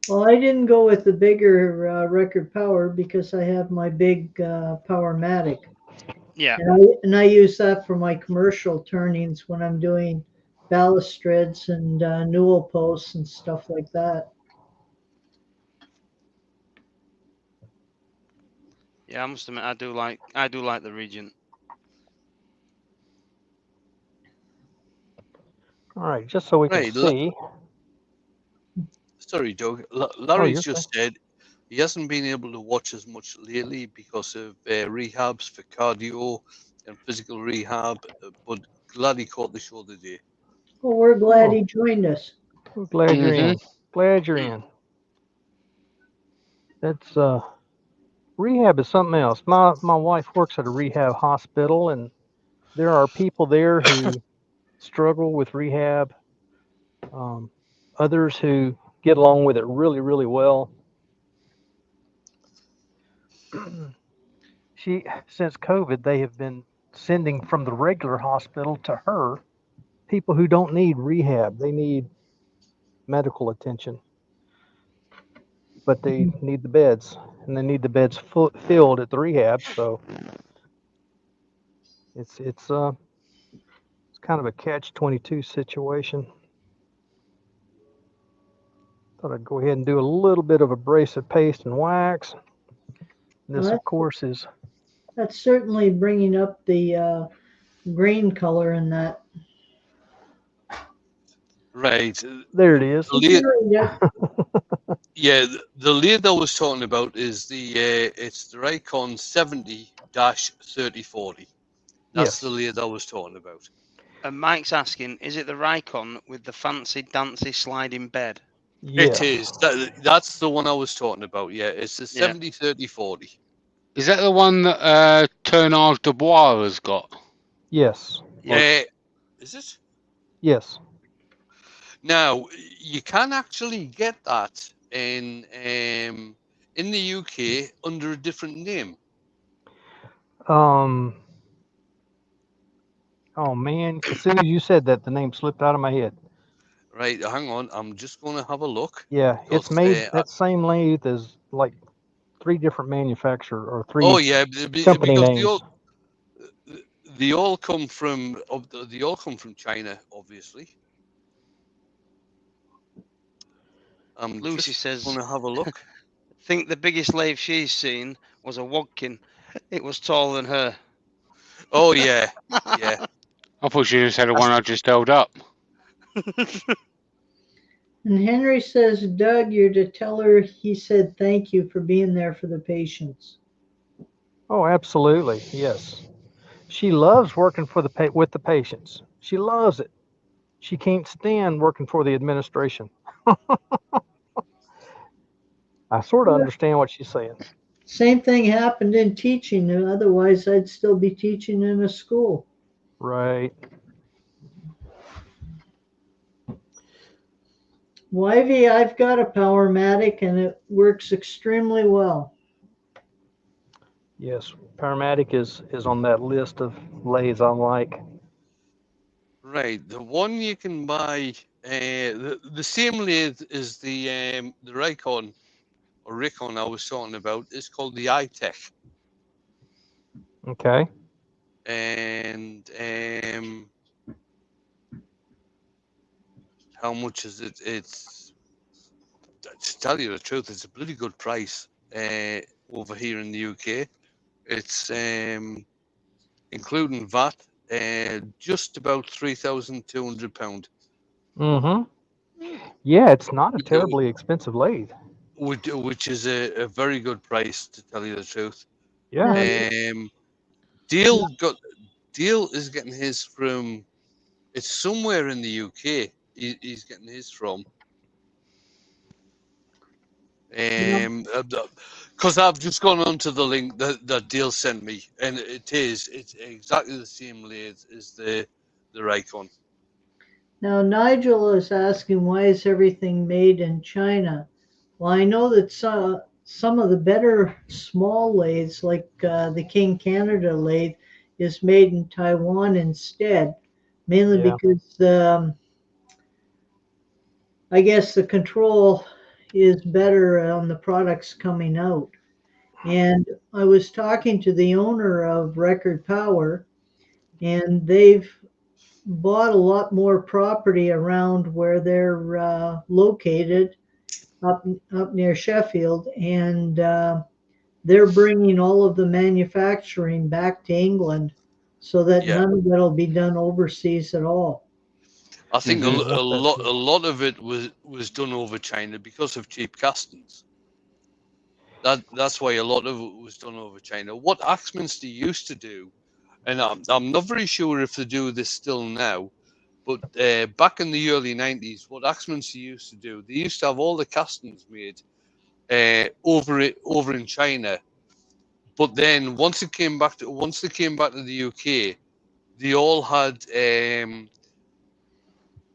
Well, I didn't go with the bigger Record Power because I have my big Powermatic, Yeah. and I use that for my commercial turnings when I'm doing balustrades and newel posts and stuff like that. Yeah, I must admit I do like the Regent. All right, just so we can Right. see. Sorry, Doug. Oh, Larry's you're just said he hasn't been able to watch as much lately because of rehabs for cardio and physical rehab, but glad he caught the show today. Well, we're glad Oh. he joined us. I'm glad you're Mhm. in. Glad you're Mm. in. That's rehab is something else. My wife works at a rehab hospital, and there are people there who struggle with rehab. Um, Others who get along with it really, really well. Since COVID, they have been sending from the regular hospital to her people who don't need rehab. They need medical attention, but they need the beds, and they need the beds filled at the rehab. So it's kind of a catch-22 situation. Thought I'd go ahead and do a little bit of abrasive paste and wax. Well, This, of course, is that's certainly bringing up the green color in that. Right. there. It is. The lead, Yeah, yeah, the lead I was talking about is it's the Raycon 70-3040. That's the Yes. lead I was talking about. And Mike's asking, is it the Rikon with the fancy dancy sliding bed? It Yes. is. That's the one I was talking about. Yeah, it's the Yeah. 70-3040. Is that the one that Turnage de Bois has got? Yes. Yes. Is it? Yes. Now you can actually get that in the UK under a different name. Um. Oh man, as soon as you said that, the name slipped out of my head. Right, hang on. I'm just going to have a look. Yeah, it's Because, made that same lathe as like 3 different manufacturer or 3 oh yeah, company because names. they all come from China, obviously. I'm Lucy just says, going to have a look. I think the biggest lathe she's seen was a Wodkin. It was taller than her. Oh yeah, yeah. I thought you just had the one I just held up. and Henry says, Doug, you're to tell her he said thank you for being there for the patients. Oh, absolutely. Yes. She loves working for with the patients. She loves it. She can't stand working for the administration. I sort of understand what she's saying. Same thing happened in teaching. Otherwise, I'd still be teaching in a school. Right. Wivey, I've got a Powermatic and it works extremely well. Yes. Paramedic is on that list of lathes I like. Right, the one you can buy, the same lathe as the Raycon or Raycon I was talking about is called the iTech, Okay. and how much is it? It's, to tell you the truth, it's a bloody good price over here in the UK. It's including VAT, just about £3,200, Mm-hmm. Yeah, it's not a terribly expensive lathe. which is a very good price, to tell you the truth. Yeah. Um, Deal is getting his from. It's somewhere in the UK. He's getting his from. Because I've just gone onto the link that Deal sent me, and it's exactly the same lathe as the Raycon. Now, Nigel is asking, why is everything made in China? Well, I know that some of the better small lathes, like the King Canada lathe, is made in Taiwan instead, mainly Yeah. because I guess the control is better on the products coming out. And I was talking to the owner of Record Power, and they've bought a lot more property around where they're located up near Sheffield, and they're bringing all of the manufacturing back to England so that Yeah. none of it will be done overseas at all. I think Mhm. a lot of it was done over China because of cheap castings. That's why a lot of it was done over China. What Axminster used to do, and I'm not very sure if they do this still now, but back in the early 90s, what Axminster used to do, they used to have all the castings made over in China. But then once they came back to the UK, they all had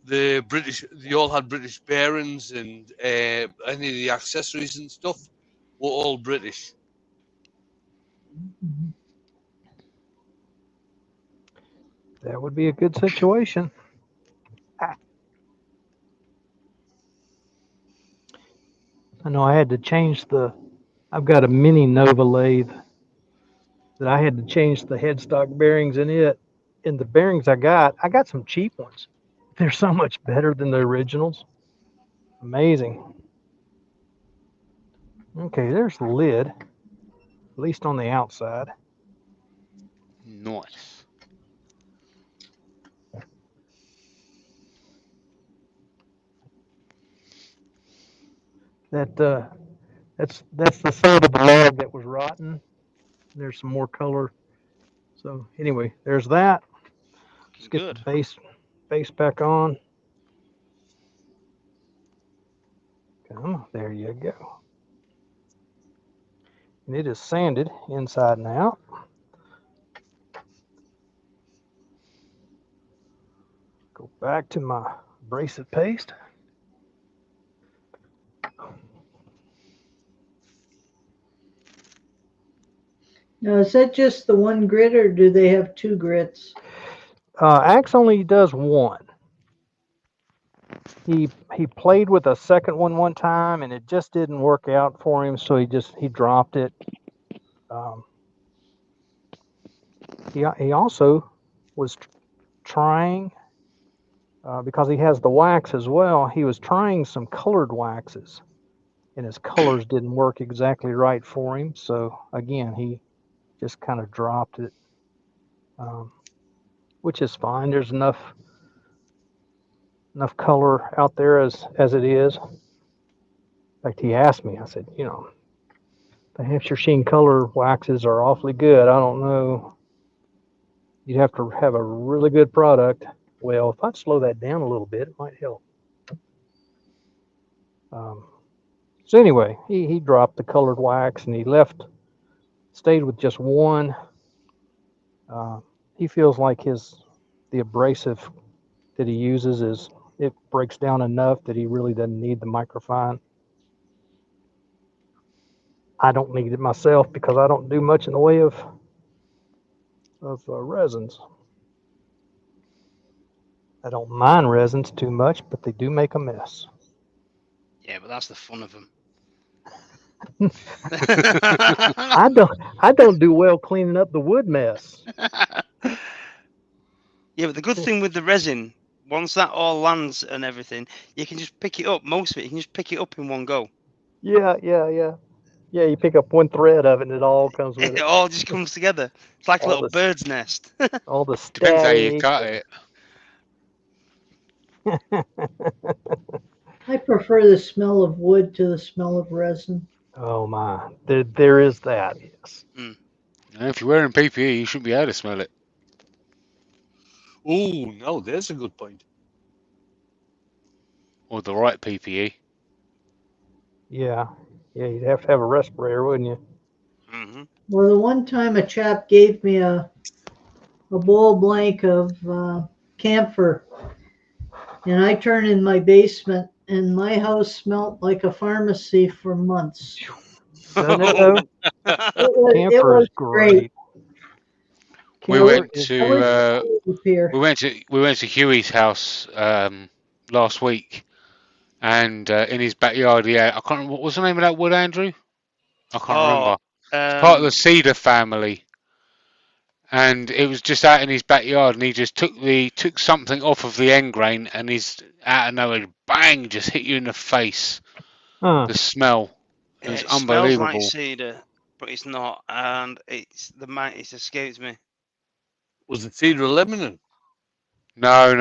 they all had British bearings, and any of the accessories and stuff were all British. That would be a good situation. I know I had to change I've got a mini Nova lathe that I had to change the headstock bearings in it. And the bearings I got some cheap ones. They're so much better than the originals. Amazing. Okay, there's the lid, at least on the outside. Nice. That's the side of the log that was rotten. There's some more color. So anyway, there's that. Let's get Good. the base back on. Come, there you go. And it is sanded inside and out. Go back to my abrasive paste. Now, is that just the one grit, or do they have two grits? Axe only does one. He played with a second one time, and it just didn't work out for him, so he dropped it. He also was trying, because he has the wax as well. He was trying some colored waxes, and his colors didn't work exactly right for him. So again, he just kind of dropped it, which is fine. There's enough color out there as it is. In fact, he asked me. I said, the Hampshire Sheen color waxes are awfully good. I don't know. You'd have to have a really good product. Well, if I'd slow that down a little bit, it might help. So anyway, he dropped the colored wax, and he stayed with just one. He feels like the abrasive that he uses it breaks down enough that he really doesn't need the microfine. I don't need it myself because I don't do much in the way of resins. I don't mind resins too much, but they do make a mess. Yeah, but that's the fun of them. I don't do well cleaning up the wood mess. Yeah, but the good thing with the resin once that all lands and everything, you can just pick it up. Most of it, you can just pick it up in one go. Yeah. Yeah, you pick up one thread of it and it all comes with It it. all just comes together. It's like a All little this- bird's nest. All the Depends how you static. cut it. I prefer the smell of wood to the smell of resin. Oh my, there is that. Yes. And if you're wearing PPE, you shouldn't be able to smell it. Oh, no, there's a good point. Or the right PPE. Yeah, you'd have to have a respirator, wouldn't you? Mm-hmm. Well, the one time a chap gave me a bowl blank of camphor, and I turned in my basement, and my house smelled like a pharmacy for months. Doesn't it though? It Camphor was is great. great. We Camphor went is I wish to it was here. we went to Huey's house last week, and in his backyard, I can't remember what was the name of that wood, Andrew. I can't Oh, remember. It's part of the cedar family, and it was just out in his backyard, and he just took something off of the end grain, and he's out of nowhere, bang, just hit you in the face. Huh. The smell, it was it smells like unbelievable. cedar, but it's not, and it escapes me. Was it cedar or Lebanon? No.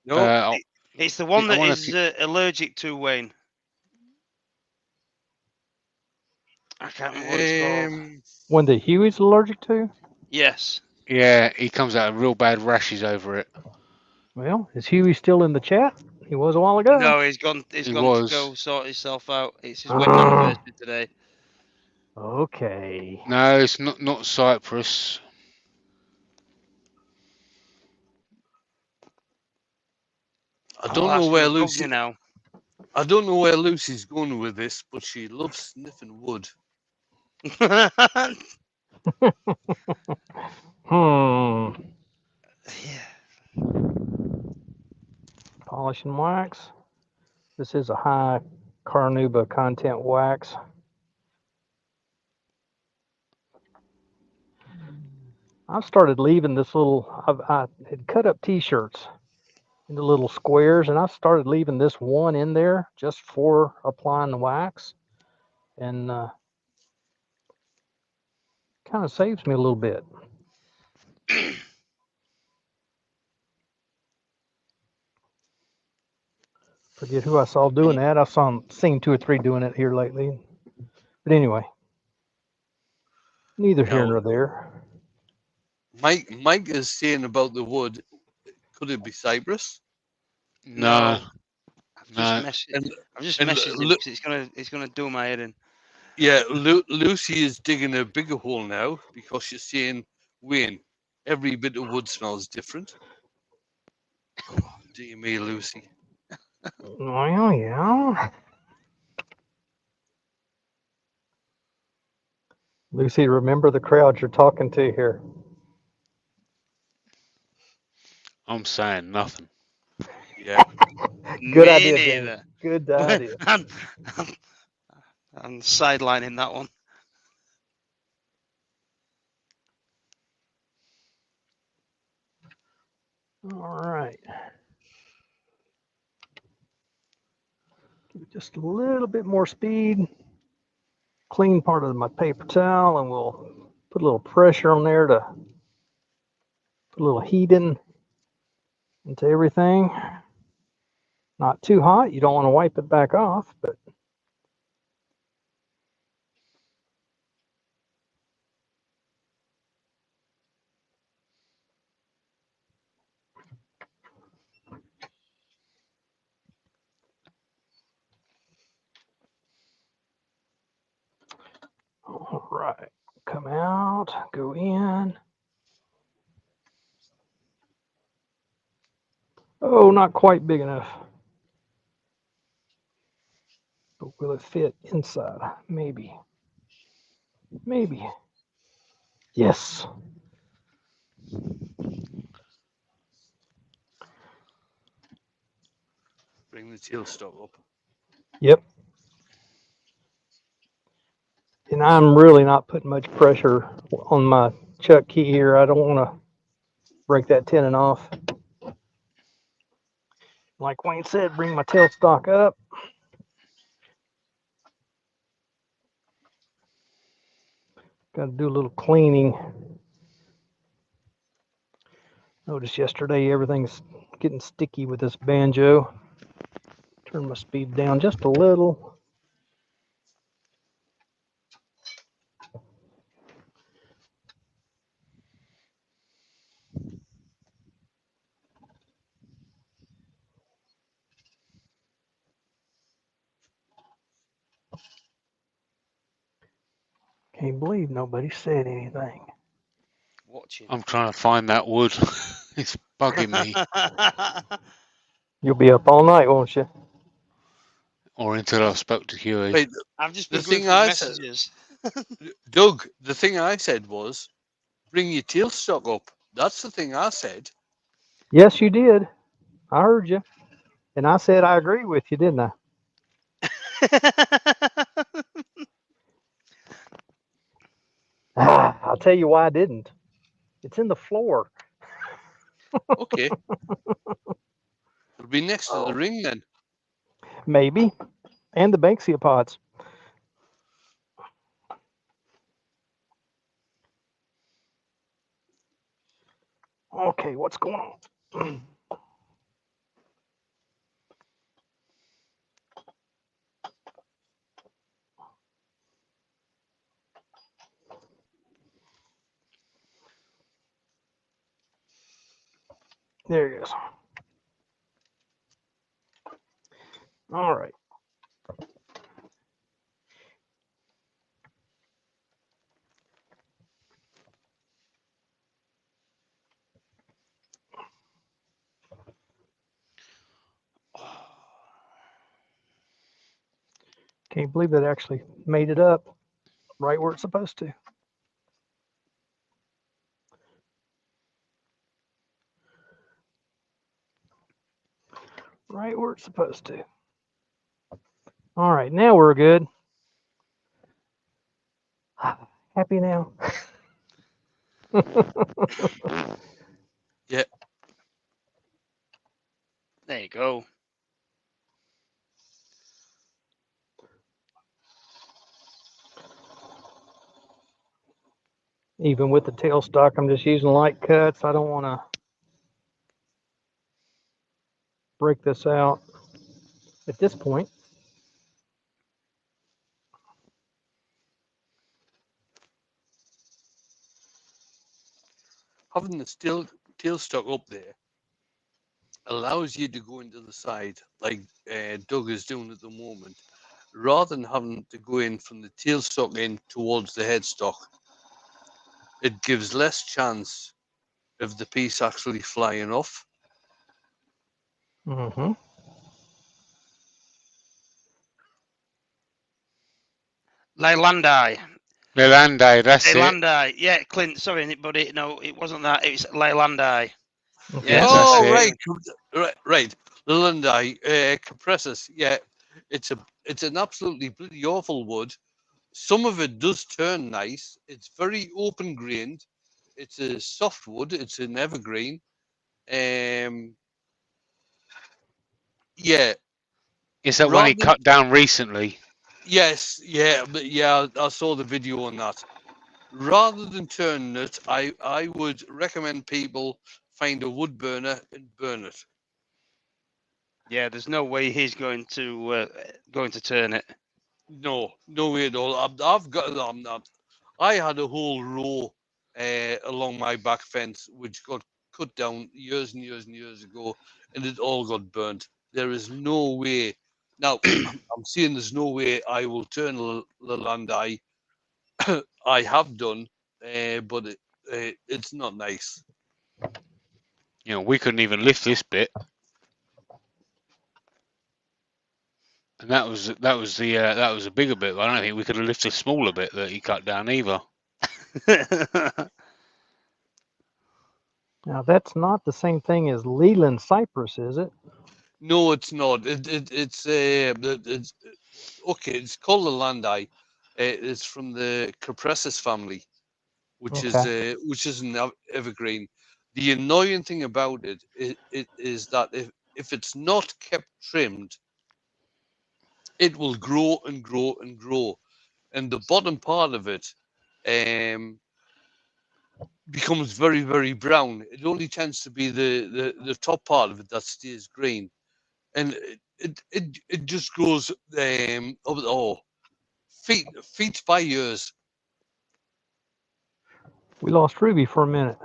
No. Uh, It's the one I that wanna is allergic to Wayne. I can't remember what it's called. One that Huey's allergic to? Yes. Yeah, he comes out of real bad rashes over it. Well, is Huey still in the chat? He was a while ago. No, he's gone. He's He gone was. to go sort himself out. It's his wedding anniversary today. Okay. No, it's not Cyprus. I Oh, don't that's know where gonna bug Lucy. me now. I don't know where Lucy's going with this, but she loves sniffing wood. Hmm. Yeah. Polish and wax. This is a high carnauba content wax. I've started leaving this little. I had cut up T-shirts into little squares, and I started leaving this one in there just for applying the wax, and kind of saves me a little bit. Forget who I saw doing that. I've seen 2 or 3 doing it here lately. But anyway, neither here Now, nor there. Mike is saying about the wood. Could it be Cyprus? No. I've just No. messaged him because it's gonna do my head in. Yeah, Lucy is digging a bigger hole now because she's saying, Wayne, every bit of wood smells different. Oh, dear me, Lucy. Well, yeah. Lucy, remember the crowd you're talking to here. I'm saying nothing. Yeah. Good Me idea, James. neither. Good idea. I'm sidelining that one. All right. Give it just a little bit more speed. Clean part of my paper towel, and we'll put a little pressure on there to put a little heat into everything. Not too hot. You don't want to wipe it back off, but all right. Come out, go in. Oh, not quite big enough. But will it fit inside? Maybe. Maybe. Yes. Bring the tailstock up. Yep. And I'm really not putting much pressure on my chuck key here. I don't want to break that tenon off. Like Wayne said, bring my tailstock up. Got to do a little cleaning. Noticed yesterday everything's getting sticky with this banjo. Turn my speed down just a little. Can't believe nobody said anything. Watching. I'm trying to find that wood. It's bugging me. You'll be up all night, won't you? Or until I spoke to Huey. Right, I've just the been going thing through I said, messages. Doug, the thing I said was, bring your tailstock up. That's the thing I said. Yes, you did. I heard you. And I said I agree with you, didn't I? I'll tell you why I didn't. It's in the floor. Okay, it'll be next to the ring then. Maybe. And the Banksia pots. Okay, what's going on? There he is. All right. Can't believe that actually made it up right where it's supposed to. Right where it's supposed to. All right, now we're good. Happy now? Yeah, There you go. Even with the tailstock, I'm just using light cuts. I don't want to break this out at this point. having the tailstock up there allows you to go into the side like Doug is doing at the moment, rather than having to go in from the tailstock in towards the headstock. It gives less chance of the piece actually flying off. Mm-hmm. Leilandi. Lelande, that's it. Leilandi. Yeah, Clint. Sorry, buddy. No, it wasn't that. It's Leilandi. Okay. Yes, That's Oh, it. right, right. The Lundai compressors. Yeah, it's an absolutely bloody awful wood. Some of it does turn nice. It's very open grained. It's a soft wood. It's an evergreen. Um, yeah, Is that one he rather than, cut down recently? yes, yeah, but yeah, I saw the video on that. Rather than turning it, I would recommend people find a wood burner and burn it. Yeah, there's no way he's going to turn it. No, no way at all. I've got. I'm not. I had a whole row along my back fence which got cut down years and years and years ago, and it all got burnt. There is no way. Now, I'm saying there's no way I will turn the land I have done, but it's not nice. You know, we couldn't even lift this bit, and that was a bigger bit. But I don't think we could have lifted a smaller bit that he cut down either. Now that's not the same thing as Leland cypress, is it? No, it's not. It's okay. It's called the landai. It's from the Cupressus family, which is an evergreen. The annoying thing about it is that if it's not kept trimmed, it will grow and grow and grow, and the bottom part of it becomes very, very brown. It only tends to be the top part of it that stays green, and it just grows feet by years. We lost Ruby for a minute.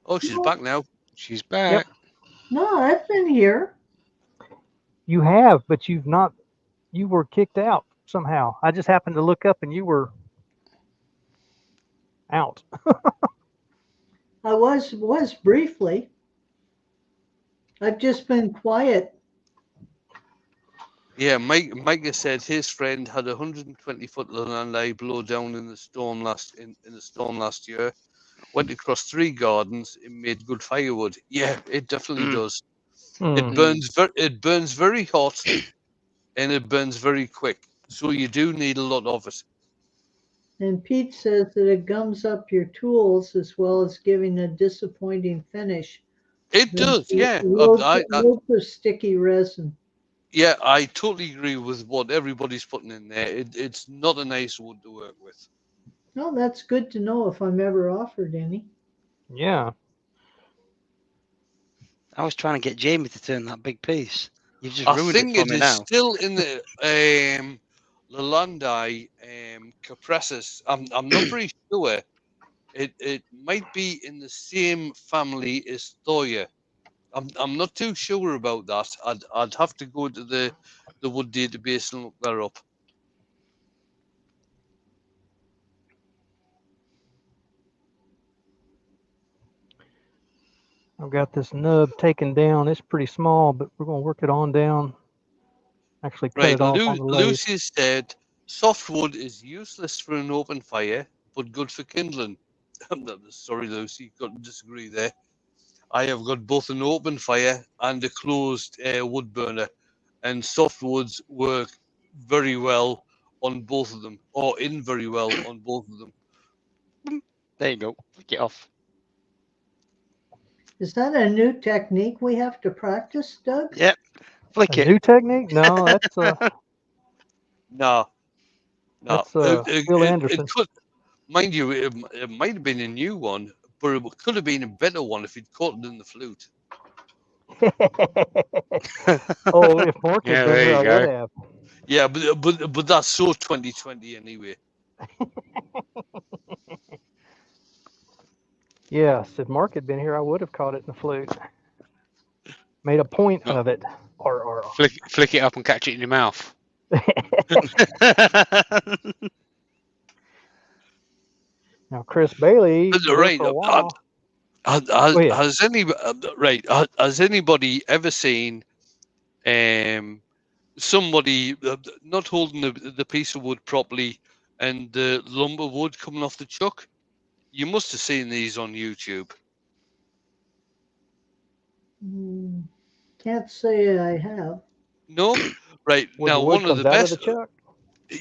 Oh, she's back now. She's back. No, I've been here. You have, but you've not. You were kicked out somehow. I just happened to look up and you were out. I was briefly. I've just been quiet. Yeah, Micah said his friend had a 120-foot Lanai blow down in the storm last year. Went across 3 gardens and made good firewood. Yeah, it definitely does. It burns very hot, and it burns very quick. So you do need a lot of it. And Pete says that it gums up your tools as well as giving a disappointing finish. It does, yeah. Loads of sticky resin. Yeah, I totally agree with what everybody's putting in there. It's not a nice wood to work with. No, that's good to know if I'm ever offered any. Yeah. I was trying to get Jamie to turn that big piece. You've just I ruined think it for it me is now. still in the Lalandi Capressus. I'm not very sure. It might be in the same family as Thoya. I'm not too sure about that. I'd have to go to the wood database and look that up. I've got this nub taken down. It's pretty small, but we're going to work it on down. Actually cut Right, it off on the lathe. Lucy said softwood is useless for an open fire, but good for kindling. Sorry, Lucy, got to disagree there. I have got both an open fire and a closed wood burner, and softwoods work very well on both of them, or in very well on both of them. There you go. Flick it off. Is that a new technique we have to practice, Doug? Yep. Flick A it. new technique? No, that's No. that's Phil Anderson. It could, mind you, it might have been a new one, but it could have been a better one if he'd caught it in the flute. Oh, if Mark Yeah, had been there here, you I go. would have. Yeah, but that's so 2020 anyway. Yes, if Mark had been here, I would have caught it in the flute. Made a point No. of it. Flick it up and catch it in your mouth. Now, Chris Bailey, Right, for a while. has anybody ever seen somebody not holding the piece of wood properly and the lumber wood coming off the chuck? You must have seen these on YouTube. Can't say I have. No? Right. When Now, the wood one of comes the out best. of the chuck.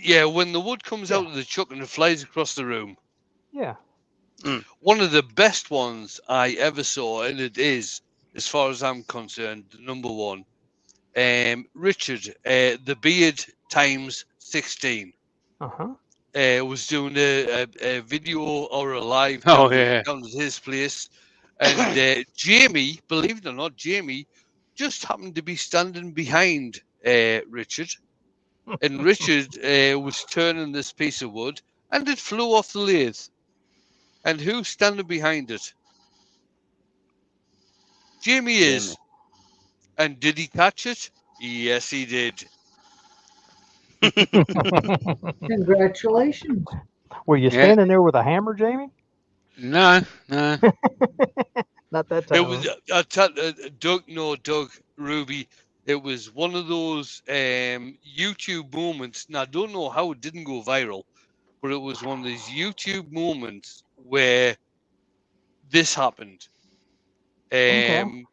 Yeah, when the wood comes Yeah. out of the chuck and it flies across the room. Yeah. One of the best ones I ever saw, and it is, as far as I'm concerned, the number one. Richard, the beard times 16. Was doing a video or a live down at his place, and Jamie, believe it or not, Jamie just happened to be standing behind Richard, and Richard was turning this piece of wood, and it flew off the lathe. And who's standing behind it? Jamie is. And did he catch it? Yes, he did. Congratulations. Were you standing there with a hammer, Jamie? No. Not that time. It was Doug, Ruby. It was one of those YouTube moments. Now I don't know how it didn't go viral, but it was one of these YouTube moments where this happened. Okay.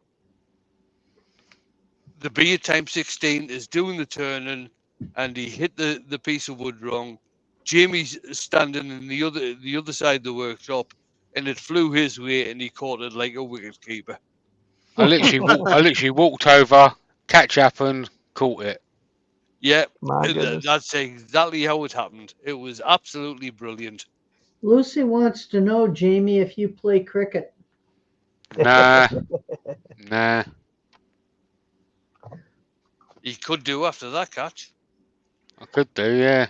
The beard times 16 is doing the turning, and he hit the piece of wood wrong. Jamie's standing in the other side of the workshop, and it flew his way, and he caught it like a wicket keeper. I literally walked over, catch happened, caught it. Yeah, My goodness. that's exactly how it happened. It was absolutely brilliant. Lucy wants to know, Jamie, if you play cricket. Nah, nah. He could do after that catch. I could do, yeah.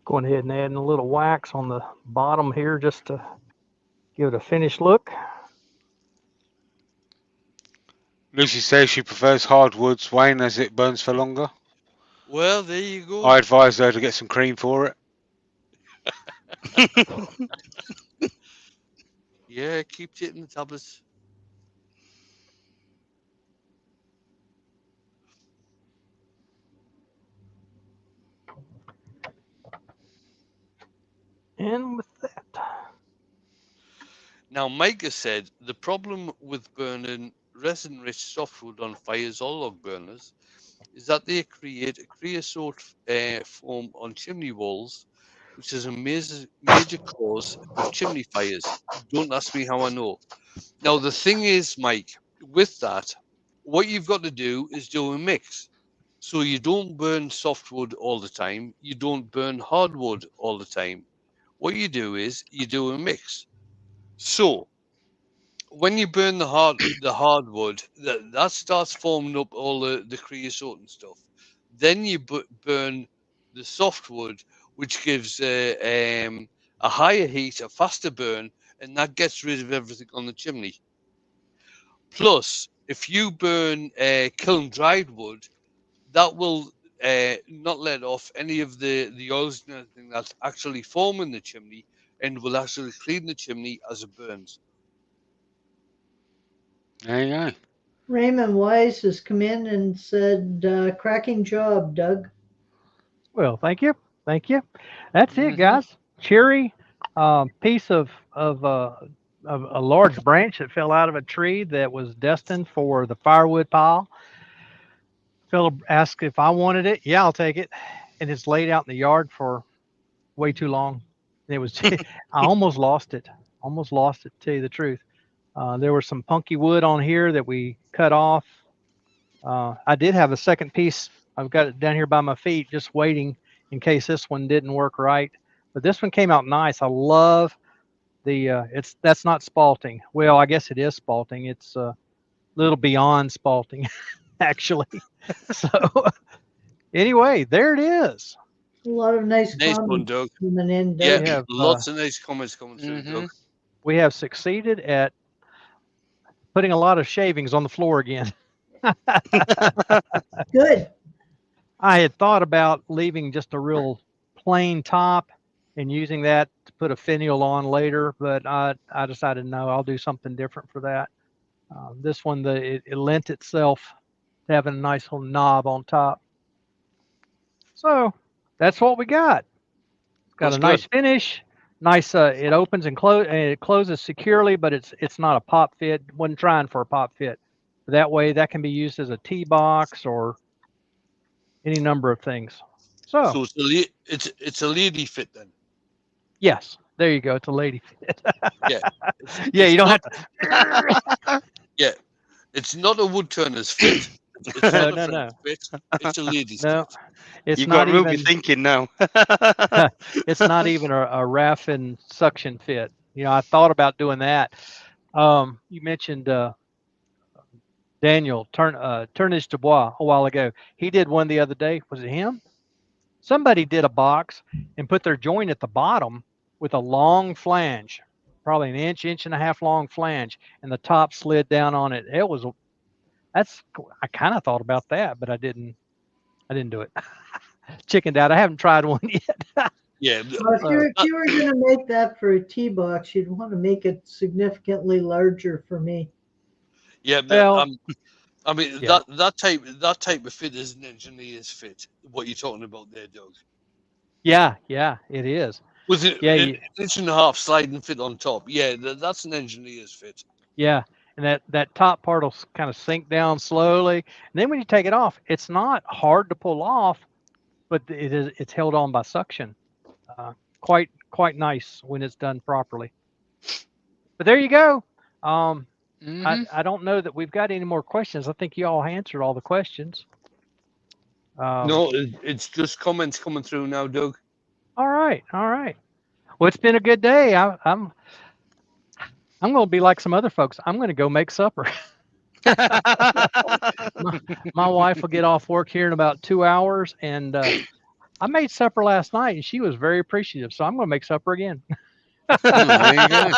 Going ahead and adding a little wax on the bottom here just to give it a finished look. Lucy says she prefers hardwoods, Wayne, as it burns for longer. Well, there you go. I advised her to get some cream for it. Yeah, keep hitting the tablets. And with that, Now, Micah said the problem with burning resin-rich softwood on fires or log burners is that they create a creosote foam on chimney walls, which is a major cause of chimney fires. Don't ask me how I know. Now, the thing is, Mike, with that, what you've got to do is do a mix. So you don't burn softwood all the time. You don't burn hardwood all the time. What you do is you do a mix. So when you burn the hardwood, that starts forming up all the creosote and stuff. Then you burn the softwood, which gives a higher heat, a faster burn, and that gets rid of everything on the chimney. Plus, if you burn kiln dried wood, that will not let off any of the oils and everything that's actually forming the chimney, and will actually clean the chimney as it burns. There you go. Raymond Wise has come in and said, cracking job, Doug. well, thank you. Thank you. That's it, Mhm. guys. Cherry piece of a large branch that fell out of a tree that was destined for the firewood pile. Philip asked if I wanted it. Yeah, I'll take it. And it's laid out in the yard for way too long. It was, I almost lost it. Almost lost it, to tell you the truth. There was some punky wood on here that we cut off. I did have a second piece. I've got it down here by my feet, just waiting in case this one didn't work right. But this one came out nice. I love the. That's not spalting. Well, I guess it is spalting. It's a little beyond spalting, actually. So anyway, there it is. A lot of nice Nice one, comments Doug. coming in, Yeah, We Doug. have lots of nice comments coming through, Doug. we have succeeded at putting a lot of shavings on the floor again. Good. I had thought about leaving just a real plain top and using that to put a finial on later, but I decided no, I'll do something different for that. This one, it lent itself to having a nice little knob on top. So that's what we got. It's got Looks a nice good. finish. Nice. It opens and it closes securely, but it's not a pop fit. Wasn't trying for a pop fit. That way, that can be used as a tee box or any number of things. So So it's a lady fit then. yes, there you go. It's a lady fit. Yeah. Yeah, It's you don't not. have to. Yeah, it's not a wood turner's fit. It's No, not a no, French no, fit. It's a lady's no. fit. It's You've not got Ruby even. thinking now. It's not even a raffin suction fit. You know, I thought about doing that. You mentioned Daniel Turnage de Bois a while ago. He did one the other day. Was it him? Somebody did a box and put their joint at the bottom with a long flange, probably an inch and a half long flange, and the top slid down on it. It was that's I kind of thought about that, but I didn't. I didn't do it. Chickened out. I haven't tried one yet. Yeah. Well, So, if you were going to make that for a tee box, you'd want to make it significantly larger for me. Yeah, but well, I mean yeah, that type of fit is an engineer's fit. What you're talking about there, Doug? yeah, it is. Was it Yeah, an inch and a half sliding fit on top? Yeah, that's an engineer's fit. yeah, and that top part will kind of sink down slowly, and then when you take it off, it's not hard to pull off, but it's held on by suction. Uh, quite nice when it's done properly. But there you go. Um, Hmm. I don't know that we've got any more questions. I think you all answered all the questions. No, it's just comments coming through now, Doug. All right, all right. Well, it's been a good day. I'm going to be like some other folks. I'm going to go make supper. my, my wife will get off work here in about 2 hours, and I made supper last night, and she was very appreciative. So I'm going to make supper again. There you go.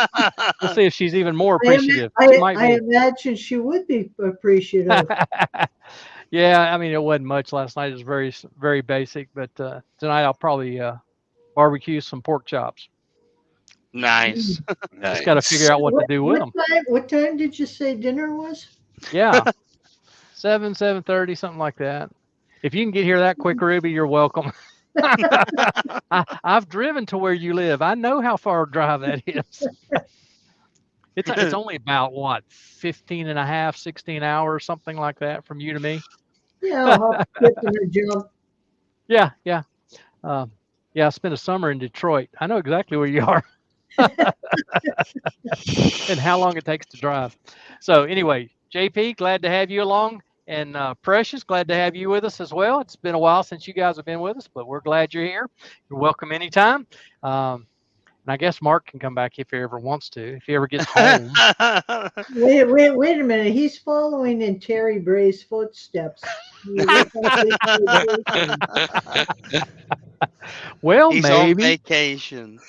We'll see if she's even more I, appreciative. She might I be. imagine she would be appreciative. Yeah, I mean, it wasn't much last night. It was very basic, but tonight I'll probably barbecue some pork chops. Nice. Just got to figure out what to do with them. What time did you say dinner was? Yeah, 7:30, something like that. If you can get here that quick, Ruby, you're welcome. I've driven to where you live. I know how far a drive that is. It's only about what 15 and a half, 16 hours, something like that from you to me. Yeah, I'll hop, skip, and a jump. Yeah, yeah. Yeah, I spent a summer in Detroit. I know exactly where you are and how long it takes to drive. So anyway, JP, glad to have you along, and Precious, glad to have you with us as well. It's been a while since you guys have been with us, but we're glad you're here. You're welcome anytime. And I guess Mark can come back if he ever wants to, if he ever gets home. Wait a minute. He's following in Terry Bray's footsteps. Well, He's on maybe. vacation.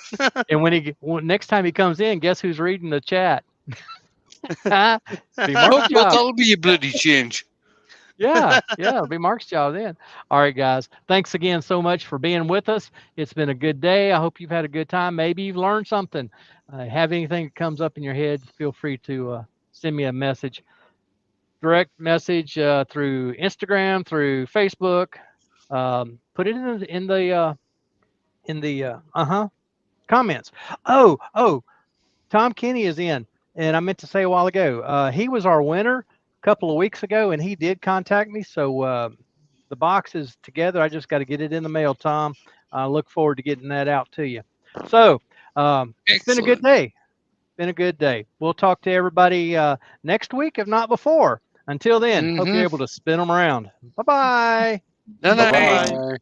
And next time he comes in, guess who's reading the chat? Be Oh, Mark's but job. that'll be a bloody change. Yeah, it'll be Mark's job then. All right, guys. Thanks again so much for being with us. It's been a good day. I hope you've had a good time. Maybe you've learned something. Have anything that comes up in your head, feel free to send me a message. Direct message through Instagram, through Facebook. Put it in the comments. Oh, Tom Kenny is in, and I meant to say a while ago, he was our winner a couple of weeks ago, and he did contact me. So the box is together. I just got to get it in the mail, Tom. I look forward to getting that out to you. So it's been a good day. Been a good day. We'll talk to everybody next week, if not before. Until then, hope you're able to spin them around. Bye-bye. No, no. Bye-bye. Bye.